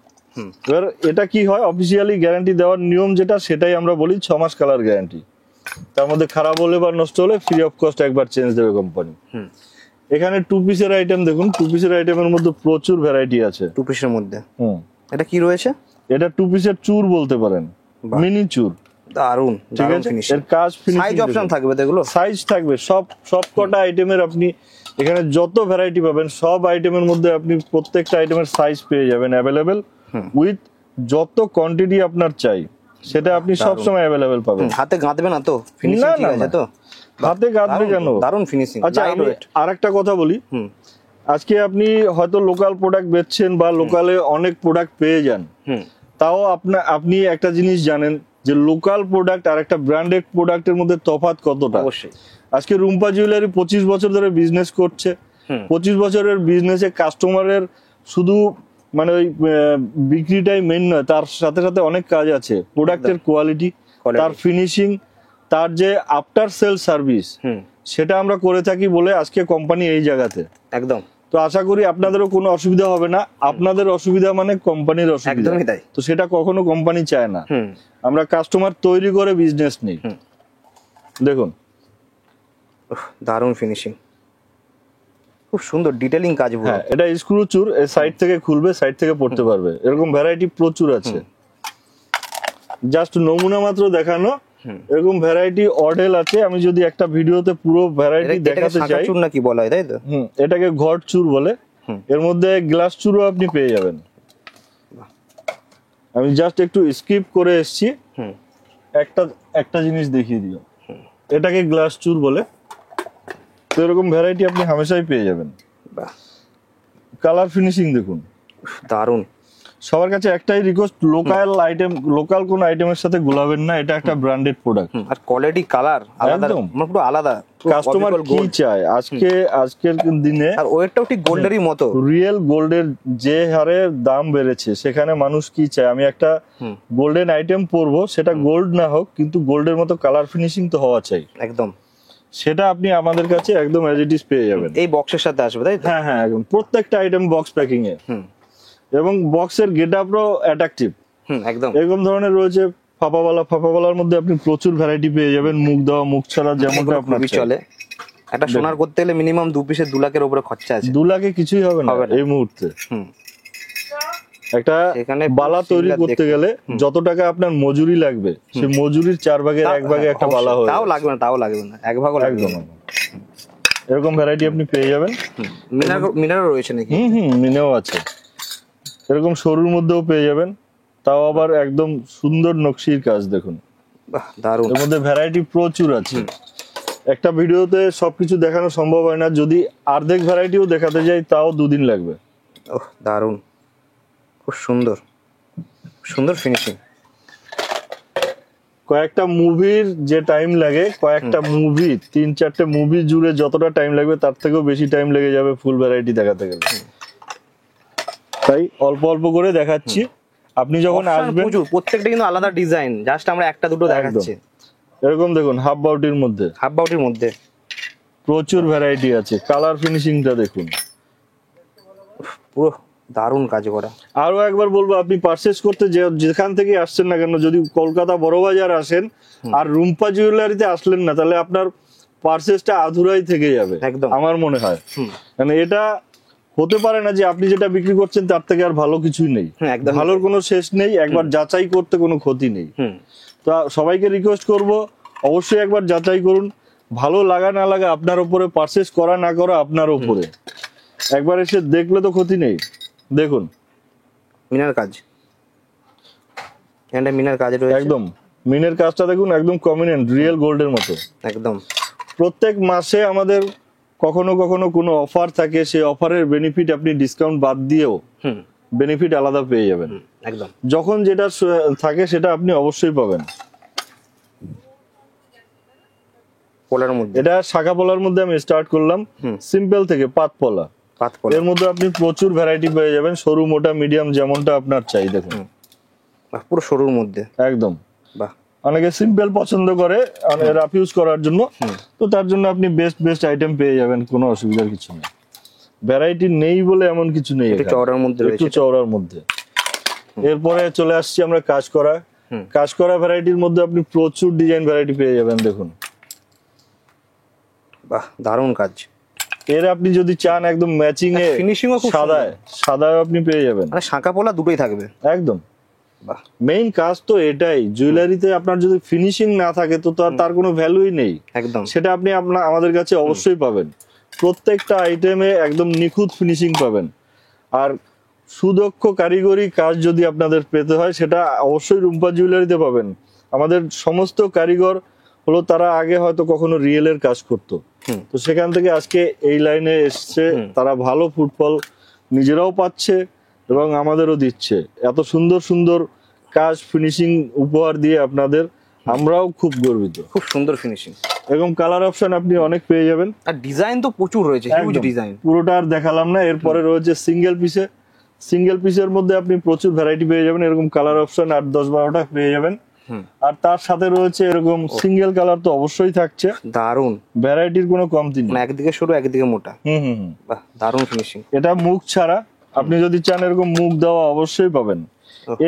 এবার এটা কি হয়, অফিসিয়ালি গ্যারান্টি দেওয়ার নিয়ম যেটা সেটাই আমরা বলি 6 মাস কালার গ্যারান্টি। তার মধ্যে খারাপ হলে বা নষ্ট হলে ফ্রি অফ কস্ট একবার চেঞ্জ দেবে কোম্পানি। এখানে টু পিসের আইটেম দেখুন, টু পিসের আইটেমের মধ্যে প্রচুর ভ্যারাইটি আছে। টু পিসের মধ্যে এটা কি রয়েছে? এটা টু পিসের চুর বলতে পারেন, মিনি চুর। দারুন, ঠিক আছে। এর কাজ ফিনিশিং, সাইজ অপশন থাকবে, এগুলো সাইজ থাকবে সব কটা আইটেমের। আপনি এখানে যত ভ্যারাইটি পাবেন সব আইটেমের মধ্যে আপনি প্রত্যেকটা আইটেমের সাইজ পেয়ে যাবেন অ্যাভেলেবেল, উইথ যত কোয়ান্টিটি আপনার চাই সেটা আপনি সব সময় অ্যাভেলেবেল পাবেন। হাতে গাঁথবে না তো? ফিনিশিং ঠিক আছে তো? হাতে গাঁথবে কেন? দারুন ফিনিশিং। আচ্ছা, আমি আরেকটা কথা বলি, আজকে আপনি হয়তো লোকাল প্রোডাক্ট বেচছেন বা লোকালে অনেক প্রোডাক্ট পেয়ে যান, তাও আপনি একটা জিনিস জানেন যে লোকাল প্রোডাক্ট আর একটা ব্র্যান্ডেড প্রোডাক্টের মধ্যে তফাৎ কতটা। অবশ্যই। আজকে রুম্পা জুয়েলারি 25 বছর ধরে বিজনেস করছে। 25 বছরের বিজনেসে কাস্টমারের শুধু মানে ওই বিক্রিটাই মেইন নয়, তার সাথে সাথে অনেক কাজ আছে। প্রোডাক্টের কোয়ালিটি, তার ফিনিশিং, তার যে আফটার সেল সার্ভিস, সেটা আমরা করে থাকি বলে আজকে কোম্পানি এই জায়গাতে। একদম। তো আশা করি আপনাদেরও কোনো অসুবিধা হবে না। আপনাদের অসুবিধা মানে কোম্পানির অসুবিধা, তো সেটা কখনো কোম্পানি চায় না। আমরা কাস্টমার তৈরি করে বিজনেস নেই। দেখুন দারুণ ফিনিশিং, খুব সুন্দর ডিটেইলিং কাজ। হ্যাঁ, এটা স্ক্রু চুর, এই সাইড থেকে খুলবে, সাইড থেকে পড়তে পারবে, এরকম ভ্যারাইটি প্রচুর আছে। জাস্ট নমুনা মাত্র দেখানো, এরকম ভ্যারাইটি অডেল আছে। আমি যদি একটা ভিডিওতে পুরো ভ্যারাইটি দেখাতে চাই, চুর নাকি বলা হয় তাই তো? এটাকে ঘট চুর বলে। এর মধ্যে গ্লাস চুরও আপনি পেয়ে যাবেন। আমি জাস্ট একটু স্কিপ করে এসেছি, একটা জিনিস দেখিয়ে দিও, এটাকে গ্লাস চুর বলে। তো এরকম ভ্যারাইটি আপনি হামেশাই পেয়ে যাবেন। কালার ফিনিশিং দেখুন, দারুন। সবার কাছে একটাই রিকোয়েস্ট, লোকাল কোন আইটেমের সাথে গোলাবেন না, এটা একটা ব্র্যান্ডেড প্রোডাক্ট। আর কোয়ালিটি কালার আলাদা, পুরো আলাদা। কাস্টমার কি চায় আজকের দিনে, আর ওয়েটটাও ঠিক গোল্ডেরই মতো। রিয়েল গোল্ডের যে হারে দাম বেড়েছে, সেখানে মানুষ কি চায়, আমি একটা গোল্ডেন আইটেম পরবো, সেটা গোল্ড না হোক কিন্তু গোল্ডের মতো কালার ফিনিশিং তো হওয়া চাই। একদম। সেটা আপনি আমাদের কাছে একদম অ্যাজ ইট ইজ পেয়ে যাবেন। এই বক্সের সাথে আসবে তাই তো? হ্যাঁ, একদম প্রত্যেকটা আইটেম বক্স প্যাকিং এ, এবং বক্সের গেটআপও অ্যাট্রাকটিভ। একদম এরকম ধরনের রয়েছে ফাঁপাওয়ালার মধ্যে আপনি প্রচুর ভ্যারাইটি পেয়ে যাবেন, মুখ দেওয়া, মুখ ছাড়া, যেমনটা আপনার চলে। একটা সোনার করতে গেলে মিনিমাম 2 পিসে 2 লাখের উপরে খরচা আছে। 2 লাখে কিছুই হবে না এই মুহূর্তে। একটা বালা তৈরি করতে গেলে যত টাকা আপনার মজুরি লাগবে সেই মজুরির 4 ভাগের 1 ভাগে একটা বালা হয়। তাও লাগবে না 1 ভাগও লাগবে না। এরকম ভ্যারাইটি আপনি পেয়ে যাবেন। মিনারও রয়েছে নাকি? মিনাও আছে, এরকম সরুর মধ্যেও পেয়ে যাবেন, তাও আবার একদম সুন্দর নকশির কাজ দেখুন। বাহ দারুণ। এর মধ্যে ভ্যারাইটি প্রচুর আছে। একটা ভিডিওতে সবকিছু দেখানো সম্ভব হয় না, যদি অর্ধেক ভ্যারাইটিও দেখাতে যাই তাও 2 দিন লাগবে। ওহ দারুণ, খুব সুন্দর সুন্দর ফিনিশিং। কয়েকটা মুভির যে টাইম লাগে, কয়েকটা মুভি 3-4টে মুভি জুড়ে যতটা টাইম লাগবে তার থেকেও বেশি টাইম লেগে যাবে ফুল ভ্যারাইটি দেখাতে গেলে। তাই অল্প অল্প করে দেখাচ্ছি, আপনি যখন আসবেন। প্রত্যেকটা কিন্তু আলাদা ডিজাইন, জাস্ট আমরা একটা দুটো দেখাচ্ছি। এরকম দেখুন হাফ বাউটির মধ্যে প্রচুর ভ্যারাইটি আছে। কালার ফিনিশিংটা দেখুন, পুরো দারুণ কাজ করা। আরো একবার বলবো, আপনি পারচেজ করতে যেখান থেকে আসছেন না কেন, যদি কলকাতা বড় বাজার আসেন আর রুম্পা জুয়েলারিতে আসলেন না, তাহলে আপনার পারচেজটা আধুরাই থেকে যাবে আমার মনে হয়। মানে এটা হতে পারে না যে আপনি যেটা বিক্রি করছেন তার থেকে আর ভালো কিছুই নেই, ভালোর কোনো শেষ নেই, একবার যাচাই করতে কোনো ক্ষতি নেই। তো সবাইকে রিকোয়েস্ট করব, অবশ্যই একবার যাচাই করুন, ভালো লাগা না লাগা আপনার উপরে, পারচেজ করা না করা আপনার উপরে, একবার এসে দেখলে তো ক্ষতি নেই। দেখুন মিনার কাজ, এটা মিনার কাজ রয়েছে, একদম মিনের কাজটা দেখুন, একদম কমিনেন্ট রিয়েল গোল্ডের মতো একদম। প্রত্যেক মাসে আমাদের কখনো কখনো কোনো অফার থাকে, সেই অফারের বেনিফিট আপনি ডিসকাউন্ট বাদ দিয়েও বেনিফিট আলাদা পেয়ে যাবেন একদম। যখন যেটা থাকে সেটা আপনি অবশ্যই পাবেন। পলার মধ্যে, এটা শাখা পলার মধ্যে আমি স্টার্ট করলাম সিম্পল থেকে পাত পলা। এর মধ্যে আপনি প্রচুর ভ্যারাইটি পেয়ে যাবেন, সরু মোটা মিডিয়াম যেমনটা আপনার চাই। দেখুন পুরো সরুর মধ্যে একদম। বাহ, অনেকে সিম্পল পছন্দ করে রাফ ইউজ করার জন্য, তো তার জন্য আপনি বেস্ট আইটেম পেয়ে যাবেন, কোনো অসুবিধার কিছু নেই। ভ্যারাইটি নেই বলে এমন কিছু নেই, একটু চওড়ার মধ্যে। এরপরে চলে আসছি আমরা কাজ করা ভ্যারাইটির মধ্যে আপনি প্রচুর ডিজাইন ভ্যারাইটি পেয়ে যাবেন। দেখুন বাহ দারুণ কাজ। এর আপনি যদি চান একদম ম্যাচিং এ ফিনিশিংও খুব সাদায় আপনি পেয়ে যাবেন, মানে শাঁখা পোলা দুটোই থাকবে একদম। মেইন কাজ তো এটাই, জুয়েলারিতে আপনার যদি ফিনিশিং না থাকে তো তার কোনো ভ্যালুই নেই একদম। সেটা আপনি আমাদের কাছে অবশ্যই পাবেন, প্রত্যেকটা আইটেমে একদম নিখুঁত ফিনিশিং পাবেন। আর সুদক্ষ কারিগরি কাজ যদি আপনাদের পেতে হয় সেটা অবশ্যই রুম্পা জুয়েলারিতে পাবেন। আমাদের সমস্ত কারিগর হলো তারা আগে হয়তো কখনো রিয়েলের কাজ করতো, তো সেখান থেকে আজকে এই লাইনে এসছে, তারা ভালো ফুটফল নিজেরাও পাচ্ছে এবং আমাদেরও দিচ্ছে। এত সুন্দর সুন্দর কাজ ফিনিশিং উপহার দিয়ে আপনাদের আমরাও খুব গর্বিত। খুব সুন্দর ফিনিশিং, এরকম কালার অপশন আপনি অনেক পেয়ে যাবেন। আর ডিজাইন তো প্রচুর রয়েছে, হিউজ ডিজাইন। পুরোটা আর দেখালাম না, এরপরে রয়েছে সিঙ্গেল পিসের মধ্যে আপনি প্রচুর ভ্যারাইটি পেয়ে যাবেন, এরকম কালার অপশন 8-10-12টা পেয়ে যাবেন। আর তার সাথে রয়েছে এরকম সিঙ্গেল কালার তো অবশ্যই থাকছে। দারুন ভ্যারাইটির কোনো কমতি নেই, একদিকে সরু একদিকে মোটা। বাহ দারুন ফিনিশিং। এটা মুখ ছাড়া, আপনি যদি চান এরকম মুখ দেওয়া অবশ্যই পাবেন।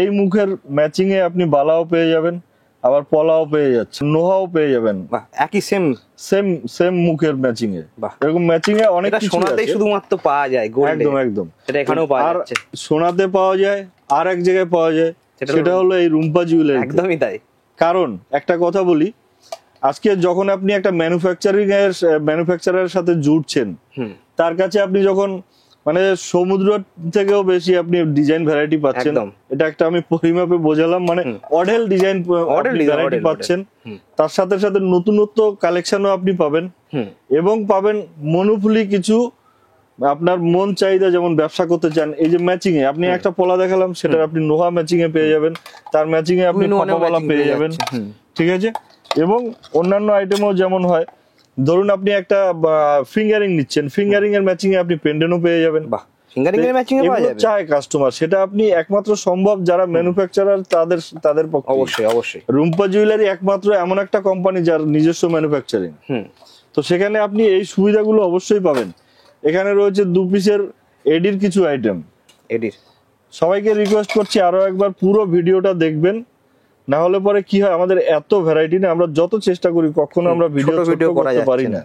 এই মুখের ম্যাচিং এ আপনি বালাও পেয়ে যাবেন, আবার পলাও পেয়ে যাচ্ছেন, নোহাও পেয়ে যাবেন, একই সেম মুখের ম্যাচিং এ। এরকম ম্যাচিং এ অনেক কিছু সোনাতেই শুধুমাত্র পাওয়া যায়, একদম এটা এখানেও পাওয়া যাচ্ছে। সোনাতে পাওয়া যায়, আর এক জায়গায় পাওয়া যায়, সেটা হলো এই রুম্পা জুয়েলারি। একদমই তাই। কারণ একটা কথা বলি, আজকে যখন আপনি একটা ম্যানুফ্যাকচারের সাথে জুড়ছেন, তার কাছে আপনি যখন মানে সমুদ্র থেকেও বেশি আপনি ডিজাইন ভ্যারাইটি পাচ্ছেন। এটা একটা আমি পরিমাপে বোঝালাম, মানে অডেল ডিজাইন ভ্যারাইটি পাচ্ছেন, তার সাথে সাথে নতুনত্ব কালেকশনও আপনি পাবেন, এবং পাবেন মনোফুলি কিছু আপনার মন চাহিদা, যেমন ব্যবসা করতে চান। এই যে ম্যাচিং এ আপনি একটা পলা দেখালাম, সেটা আপনি নোহা ম্যাচিং এ পেয়ে যাবেন, তার ম্যাচিং এ আপনি ফাঁপাওয়ালা পেয়ে যাবেন, ঠিক আছে। এবং অন্যান্য আইটেমও যেমন হয়, ধরুন আপনি একটা ফিঙ্গারিং নিচ্ছেন, ফিঙ্গারিং এর ম্যাচিং এ আপনি পেন্ডেন্টও পেয়ে যাবেন। ফিঙ্গারিং এর ম্যাচিং এ পাওয়া যাবে, চায় কাস্টমার, সেটা আপনি একমাত্র সম্ভব যারা ম্যানুফ্যাকচারার তাদের পক্ষে। অবশ্যই রুম্পা জুয়েলারি একমাত্র এমন একটা কোম্পানি যার নিজস্ব ম্যানুফ্যাকচারিং, তো সেখানে আপনি এই সুবিধাগুলো অবশ্যই পাবেন। এখানে রয়েছে 2 পিসের এডির কিছু আইটেম। সবাইকে রিকোয়েস্ট করছি আরো একবার পুরো ভিডিওটা দেখবেন, না হলে পরে কি হয়, আমাদের এত ভ্যারাইটি না, আমরা যত চেষ্টা করি কখনো আমরা ভিডিও করতে পারি না।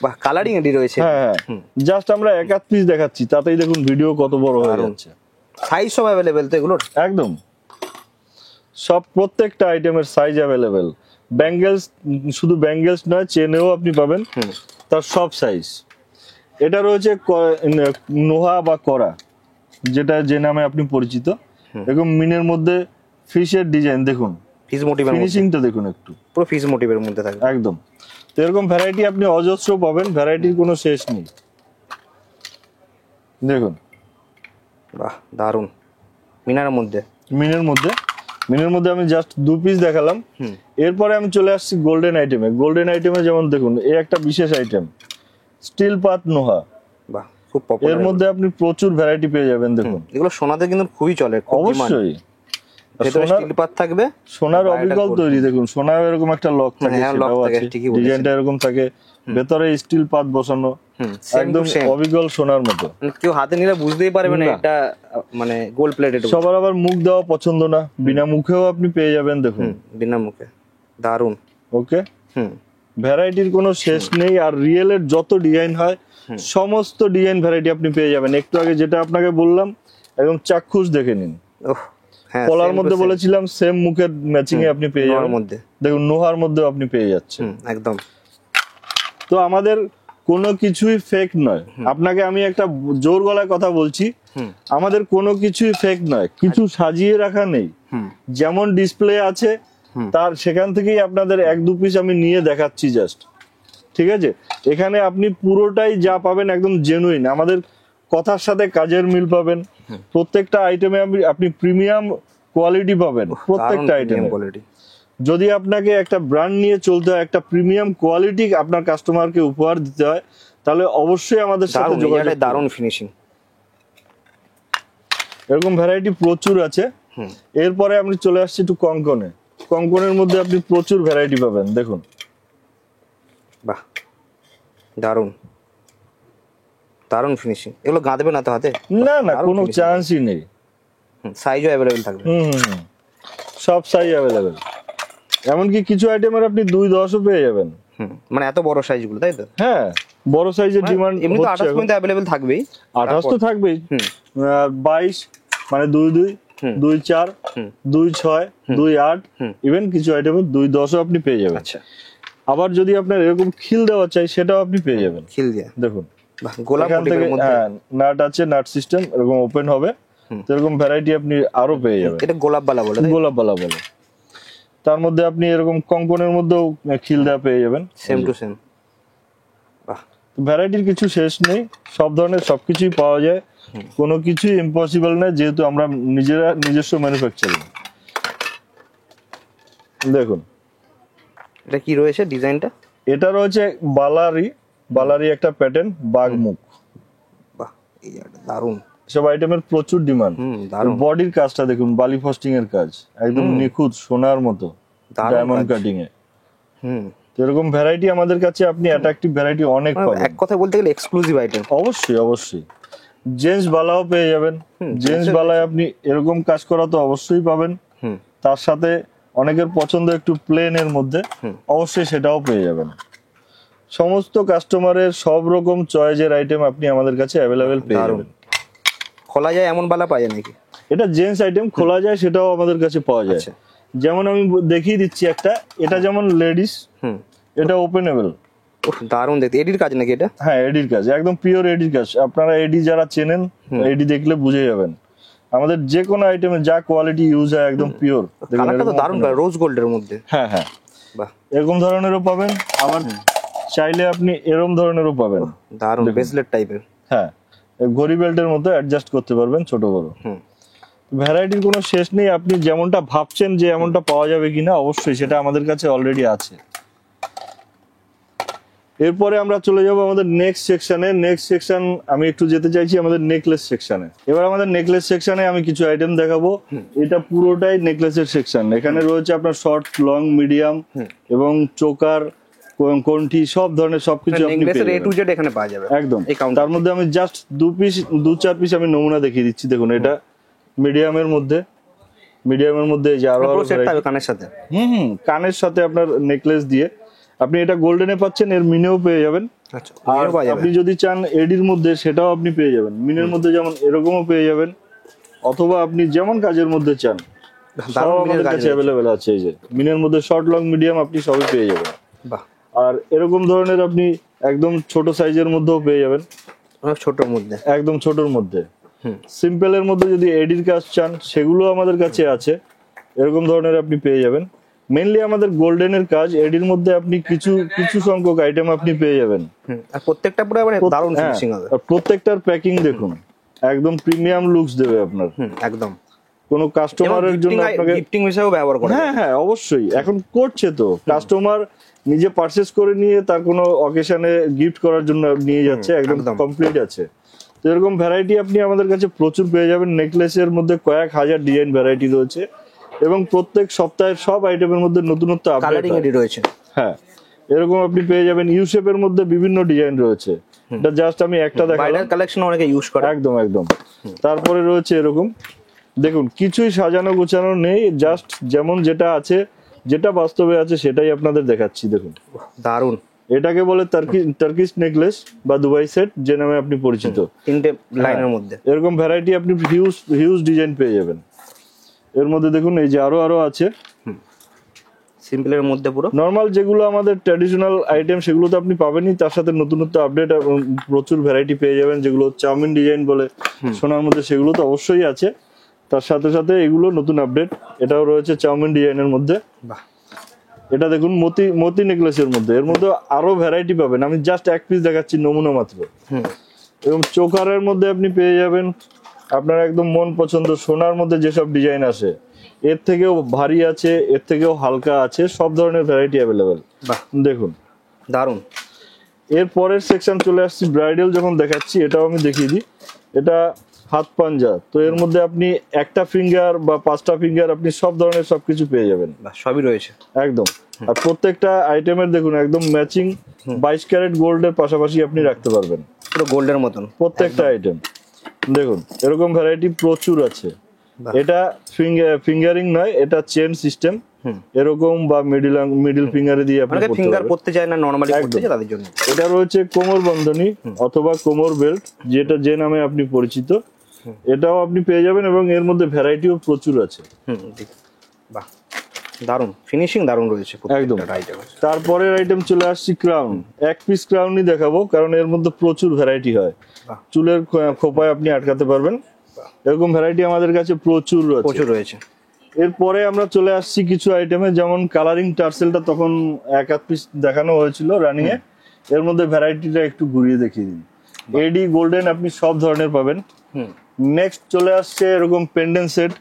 বাহ কালারিং এডি রয়েছে। হ্যাঁ, জাস্ট আমরা 1-8 পিস দেখাচ্ছি, তাতেই দেখুন ভিডিও কত বড় হয়ে যাচ্ছে। সাইজ সব অ্যাভেলেবেল তো এগুলোর? একদম সব, প্রত্যেকটা আইটেমের সাইজ অ্যাভেলেবেল। ব্যাঙ্গেলস, শুধু ব্যাঙ্গেলস নয়, চেনেও আপনি পাবেন তার সব সাইজ। এটা রয়েছে নোহা বা করা, যেটা যে নামে আপনি পরিচিত। এরকম মিনের মধ্যে ফিশের ডিজাইন দেখুন, ফিশ মোটিভের ফিনিশিংটা দেখুন একটু, পুরো ফিশ মোটিভের মধ্যে থাকবে একদম। তো এরকম ভ্যারাইটি আপনি অজস্র পাবেন, ভ্যারাইটির কোনো শেষ নেই। দেখুন, বাহ দারুন। মিনার মধ্যে, মিনের মধ্যে আমি জাস্ট 2 পিস দেখালাম। এরপরে আমি চলে আসছি গোল্ডেন আইটেমে। গোল্ডেন আইটেমে যেমন দেখুন, এই একটা বিশেষ আইটেম, স্টিল পাত নোহা। বাহ খুব পপুলার। এর মধ্যে আপনি প্রচুর ভ্যারাইটি পেয়ে যাবেন। দেখুন এগুলো সোনাতে কিন্তু খুবই চলে, অবশ্যই। ভেতরে স্টিল পাত থাকবে, সোনার অবিকল তৈরি। দেখুন সোনার এরকম একটা লক থাকে, সেটাও আছে, ডিজাইনটা এরকম থাকে, ভেতরে স্টিল পাত বসানো, একদম অবিকল সোনার মতো। কেউ হাতে নিলে বুঝতেই পারবে না এটা মানে গোল্ড প্লেটেড। সবার আবার মুখ দেওয়া পছন্দ না, বিনা মুখেও আপনি পেয়ে যাবেন। দেখুন বিনা মুখে, দারুন। ওকে, ভ্যারাইটির কোনো শেষ নেই। আর রিয়েলের যত ডিজাইন হয়, সমস্ত ডিজাইন ভ্যারাইটি আপনি পেয়ে যাবেন। একটু আগে যেটা আপনাকে বললাম, একদম চাক্ষুষ দেখে নিন। কলার মধ্যে বলেছিলাম সেম মুখের ম্যাচিং এ আপনি পেয়ে যাবেন। দেখুন নোহার মধ্যেও আপনি পেয়ে যাচ্ছেন একদম। তো আমাদের কোনো কিছুই ফেক নয়। আপনাকে আমি একটা জোর গলায় কথা বলছি, আমাদের কোনো কিছুই ফেক নয়, কিছু সাজিয়ে রাখা নেই। যেমন ডিসপ্লে আছে তার সেখান থেকেই আপনাদের 1-2 পিস আমি নিয়ে দেখাচ্ছি জাস্ট, ঠিক আছে? এখানে আপনি পুরোটাই যা পাবেন একদম জেনুইন, আমাদের কথার সাথে কাজের মিল পাবেন। প্রত্যেকটা আইটেমে আপনি প্রিমিয়াম কোয়ালিটি পাবেন, প্রত্যেকটা আইটেমে। যদি আপনাকে একটা ব্র্যান্ড নিয়ে চলতে হয়, একটা প্রিমিয়াম কোয়ালিটি আপনার কাস্টমারকে উপহার দিতে হয়, তাহলে অবশ্যই আমাদের সাথে যোগাযোগ। দারুণ ফিনিশিং, এরকম ভ্যারাইটি প্রচুর আছে। এরপরে আপনি চলে আসছি একটু কঙ্কনে। কঙ্কনের মধ্যে আপনি প্রচুর ভ্যারাইটি পাবেন। দেখুন, বাহ দারুণ দারুণ ফিনিশিং। এগুলো গাঁদবে না তো হাতে? না না, কোনো চান্সই নেই। সাইজও অ্যাভেলেবেল থাকবে, সব সাইজ অ্যাভেলেবেল। এমনকি কিছু আইটেমের আপনি 2-10ও পেয়ে যাবেন। মানে এত বড় সাইজগুলো, তাই তো? হ্যাঁ, বড় সাইজের ডিমান্ড এমনি তো 28 পর্যন্ত অ্যাভেলেবেল থাকবেই। 28 তো থাকবেই, 22 মানে 22, 24, 26, 28, ইভেন কিছু আইটেমে 2-10ও আপনি পেয়ে যাবেন। আচ্ছা, আবার যদি আপনার এরকম খিল দেওয়া চাই, সেটাও আপনি পেয়ে যাবেন। খিল দিয়ে দেখুন, গোলাপ মোটিভের মধ্যে নাট আছে, নাট সিস্টেম এরকম ওপেন হবে। এরকম ভ্যারাইটি আপনি আরো পেয়ে যাবেন। এটা গোলাপবালা বলে, গোলাপবালা বলে। তার মধ্যে আপনি এরকম কঙ্কনের মধ্যেও খিল দেওয়া পেয়ে যাবেন, সেম টু সেম। বাহ, ভ্যারাইটির কিছু শেষ নেই, সব ধরনের সবকিছুই পাওয়া যায়, কোনো কিছুই ইম্পসিবল না, যেহেতু আমরা নিজস্ব ম্যানুফ্যাকচারিং। দেখুন এটা কি রয়েছে ডিজাইনটা? এটা রয়েছে বালারি একটা প্যাটার্ন, বাঘ মুখ। বাহ, দারুন। সব আইটেমের প্রচুর ডিমান্ড। বডির কাজটা দেখুন, বালি ফস্টিং এর কাজ, একদম নিখুঁত সোনার মতো, ডায়মন্ড কাটিং এ। এরকম ভ্যারাইটি আমাদের কাছে আপনি অ্যাট্রাকটিভ ভ্যারাইটি অনেক পাবেন। এক কথা বলতে গেলে এক্সক্লুসিভ আইটেম। অবশ্যই অবশ্যই। জেন্টস বালাও পেয়ে যাবেন। জেন্টস বালায় আপনি এরকম কাজ করা তো অবশ্যই পাবেন। তার সাথে অনেকের পছন্দ একটু প্লেন এর মধ্যে, অবশ্যই সেটাও পেয়ে যাবেন। সমস্ত কাস্টমারের সব রকম চয়েসের আইটেম আপনি আমাদের কাছে অ্যাভেলেবেল পেয়ে যাবেন। খোলা যায় এমন বালা পাওয়া যায় নাকি? এটা জেন্টস আইটেম, খোলা যায় সেটাও আমাদের কাছে পাওয়া যায়। যেমন আমি দেখিয়ে দিচ্ছি একটা, এটা যেমন লেডিস, এটা ওপেনেবল। দারুণ দেখতে। এডির কাজ নাকি এটা? হ্যাঁ, এডির কাজ, একদম পিওর এডির কাজ। আপনারা এডি যারা চেনেন, এডি দেখলে বুঝে যাবেন আমাদের যে কোনো আইটেমে যা কোয়ালিটি ইউজ হয় একদম পিওর। কালারটা তো দারুণ, রোজ গোল্ডের মধ্যে। হ্যাঁ হ্যাঁ, বাহ, এরকম ধরনেরও পাবেন, আবার চাইলে আপনি এরকম ধরনেরও পাবেন। দারুণ ব্রেসলেট টাইপের। হ্যাঁ, ঘড়ি বেল্টের মতো অ্যাডজাস্ট করতে পারবেন, ছোট বড়। ভ্যারাইটির কোনো শেষ নেই। আপনি যেমনটা ভাবছেন যে এমনটা পাওয়া যাবে কিনা, অবশ্যই সেটা আমাদের কাছে অলরেডি আছে। এরপরে আমরা চলে যাব আমাদের নেক্সট সেকশনে। নেক্সট সেকশন আমি একটু যেতে চাইছি আমাদের নেকলেস সেকশনে। এবার আমাদের নেকলেস সেকশনে আমি কিছু আইটেম দেখাবো। এটা পুরোটাই নেকলেসের সেকশন। এখানে রয়েছে আপনার শর্ট, লং, মিডিয়াম এবং চোকার, কোনটি, সব ধরনের সবকিছু আপনি পেয়ে যাবেন। এ টু জেড এখানে পাওয়া যাবে একদম। তার মধ্যে আমি জাস্ট 2-4 পিস আমি নমুনা দেখিয়ে দিচ্ছি। দেখুন, এটা মিডিয়ামের মধ্যে যে আরো কানের সাথে, কানের সাথে আপনার নেকলেস দিয়ে আপনি এটা গোল্ডেনে পাচ্ছেন, এর মিনেও পেয়ে যাবেন। আর আপনি যদি চান এডির মধ্যে, সেটাও আপনি পেয়ে যাবেন। মিনের মধ্যে যেমন এরকমও পেয়ে যাবেন, অথবা আপনি যেমন কাজের মধ্যে চান সব আমাদের কাছে অ্যাভেলেবেল আছে। এই যে মিনের মধ্যে শর্ট লং মিডিয়াম আপনি সবই পেয়ে যাবেন। বাহ। আর এরকম ধরনের আপনি একদম ছোট সাইজের মধ্যেও পেয়ে যাবেন, ছোটর মধ্যে, একদম ছোটর মধ্যে। সিম্পলের মধ্যে যদি এডির কাজ চান সেগুলো আমাদের কাছে আছে, এরকম ধরনের আপনি পেয়ে যাবেন। মেইনলি আমাদের গোল্ডেনের কাজ, এডির মধ্যে আপনি কিছু কিছু সংখ্যক আইটেম আপনি পেয়ে যাবেন। আর প্রত্যেকটা পুরো মানে দারুণ ফিনিশিং হবে। আর প্রত্যেকটার প্যাকিং দেখুন, একদম প্রিমিয়াম লুকস দেবে আপনার। একদম কোনো কাস্টমারের জন্য আপনাকে গিফটিং হিসেবেও ব্যবহার করে। হ্যাঁ অবশ্যই, এখন করছে তো কাস্টমার নিজে পারচেজ করে নিয়ে তার কোনো অকেশনে গিফট করার জন্য নিয়ে যাচ্ছে, একদম কমপ্লিট আছে। তো এরকম ভ্যারাইটি আপনি আমাদের কাছে প্রচুর পেয়ে যাবেন। নেকলেসের মধ্যে কয়েক হাজার ডিজাইন ভ্যারাইটি রয়েছে এবং প্রত্যেক সপ্তাহে সব আইটেমের মধ্যে নতুনত্ব আপডেট রয়েছে। হ্যাঁ, এরকম আপনি পেয়ে যাবেন। ইউ শেপের মধ্যে বিভিন্ন ডিজাইন রয়েছে, এটা জাস্ট আমি একটা দেখালাম, কালেকশন অনেকে ইউজ করে। একদম। তারপরে রয়েছে এরকম, দেখুন কিছুই সাজানো গোছানো নেই, জাস্ট যেমন যেটা আছে, যেটা বাস্তবে আছে সেটাই আপনাদের দেখাচ্ছি। দেখুন দারুন, এটাকে বলে টার্কিশ নেকলেস বা দুবাই সেট, যে নামে আপনি পরিচিত। তিনটে লাইনের মধ্যে এরকম ভ্যারাইটি আপনি হিউজ ডিজাইন পেয়ে যাবেন। এর মধ্যে দেখুন এই যে আরো আছে সিম্পলের মধ্যে পুরো নরমাল যেগুলো আমাদের ট্র্যাডিশনাল আইটেম সেগুলো তো আপনি পাবেনই, তার সাথে নতুনত্ব আপডেট এবং প্রচুর ভ্যারাইটি পেয়ে যাবেন। যেগুলো চাউমিন ডিজাইন বলে সোনার মধ্যে, সেগুলো তো অবশ্যই আছে, তার সাথে সাথে এগুলো নতুন আপডেট। এটাও রয়েছে চাউমিন ডিজাইনের মধ্যে। এটা দেখুন মতি নেকলেসের মধ্যে, এর মধ্যে আরো ভ্যারাইটি পাবেন। আমি জাস্ট এক পিস দেখাচ্ছি নমুনা মাত্র। এবং চোকারের মধ্যে আপনি পেয়ে যাবেন আপনার একদম মন পছন্দ সোনার মধ্যে যেসব ডিজাইন আসে, এর থেকেও ভারী আছে, এর থেকেও হালকা আছে, সব ধরনের ভ্যারাইটি অ্যাভেলেবেল। দেখুন দারুন। এর পরের সেকশন চলে আসছি ব্রাইডাল, যখন দেখাচ্ছি এটাও আমি দেখিয়ে দিই। এটা হাত পাঞ্জা, তো এর মধ্যে আপনি একটা ফিঙ্গার বা 5টা ফিঙ্গার আপনি সব ধরনের সবকিছু পেয়ে যাবেন, সবই রয়েছে একদম। আর প্রত্যেকটা আইটেমের দেখুন একদম ম্যাচিং 22 ক্যারেট গোল্ডের পাশাপাশি আপনি রাখতে পারবেন, পুরো গোল্ডের মতন প্রত্যেকটা আইটেম। দেখুন এরকম ভ্যারাইটি প্রচুর আছে। এটা ফিঙ্গারিং নয়, এটা চেন সিস্টেম, এরকম বা মিডল ফিঙ্গারে দিয়ে আপনি ফিঙ্গার করতে চায় না, নরমালি করতে চায় তাদের জন্য। এটা রয়েছে কোমর বন্ধনী অথবা কোমর বেল্ট, যেটা যে নামে আপনি পরিচিত, এটাও আপনি পেয়ে যাবেন এবং এর মধ্যে ভ্যারাইটিও প্রচুর আছে। বাহ, দারুন ফিনিশিং, দারুন রয়েছে একদম। তারপরের আইটেম চলে আসছি ক্রাউন। এক পিস ক্রাউনই দেখাবো কারণ এর মধ্যে প্রচুর ভ্যারাইটি হয়, চুলের খোপায় আপনি আটকাতে পারবেন, এরকম ভ্যারাইটি আমাদের কাছে প্রচুর রয়েছে। এরপরে আমরা চলে আসছি কিছু আইটেমে, যেমন কালারিং টার্সেলটা তখন এক পিস দেখানো হয়েছিল রানিয়ে, এর মধ্যে ভ্যারাইটিটা একটু ঘুরিয়ে দেখিয়ে দিন। এডি গোল্ডেন আপনি সব ধরনের পাবেন। নেক্সট চলে আসছে এরকম পেন্ডেন্ট সেট,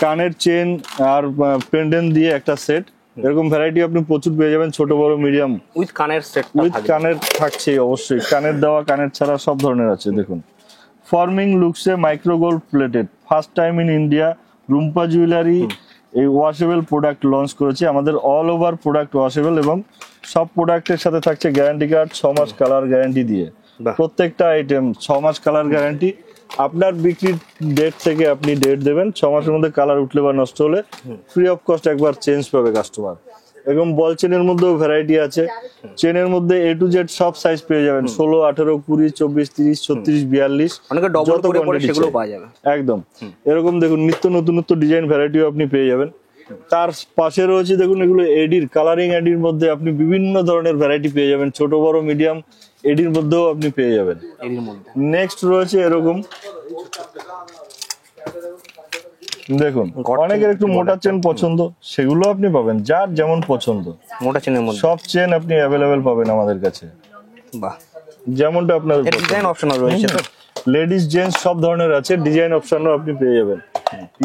কানের চেন আর পেন্ডেন্ট দিয়ে একটা সেট, এরকম ভ্যারাইটি আপনি প্রচুর পেয়ে যাবেন, ছোট বড় মিডিয়াম। উইথ কানের সেট, উইথ কানের থাকছে অবশ্যই, কানের দেওয়া কানের ছাড়া সব ধরনের আছে। দেখুন ফর্মিং লুকসে micro gold plated, first time in India Rumpa jewellery এই ওয়াশেবল প্রোডাক্ট লঞ্চ করেছে। আমাদের অল ওভার প্রোডাক্ট ওয়াশেবল এবং সব প্রোডাক্টের সাথে থাকছে গ্যারান্টি কার্ড, 6 মাস কালার গ্যারান্টি দিয়ে। প্রত্যেকটা আইটেম 6 মাস কালার গ্যারান্টি। আপনার বিক্রির ডেট থেকে আপনি ডেট দেবেন, 6 মাসের মধ্যে কালার উঠলে বা নষ্ট হলে ফ্রি অফ কস্ট একবার চেঞ্জ পাবে কাস্টমার। এবং বল চেনের মধ্যেও ভ্যারাইটি আছে, চেনের মধ্যে এ টু জেড সব সাইজ পেয়ে যাবেন, 16, 18, 20, 24, 30, 36, 42, যত কোয়ান্টিটি সেগুলো পাওয়া যাবে একদম। এরকম দেখুন নিত্য নতুনত্ব ডিজাইন ভ্যারাইটিও আপনি পেয়ে যাবেন। তার পাশে রয়েছে দেখুন এগুলো এডির, কালারিং এডির মধ্যে আপনি বিভিন্ন ধরনের ভ্যারাইটি পেয়ে যাবেন, ছোট বড় মিডিয়াম এডির মধ্যেও আপনি পেয়ে যাবেন। নেক্সট রয়েছে এরকম, দেখুন অনেকের একটু মোটা চেন পছন্দ, সেগুলো আপনি পাবেন, যার যেমন পছন্দ মোটা চেনের মধ্যে সব চেন আপনি অ্যাভেলেবেল পাবেন আমাদের কাছে। বাহ, যেমনটা আপনার ডিজাইন অপশন রয়েছে, তো লেডিস জেন্টস সব ধরনের আছে, ডিজাইন অপশনও আপনি পেয়ে যাবেন।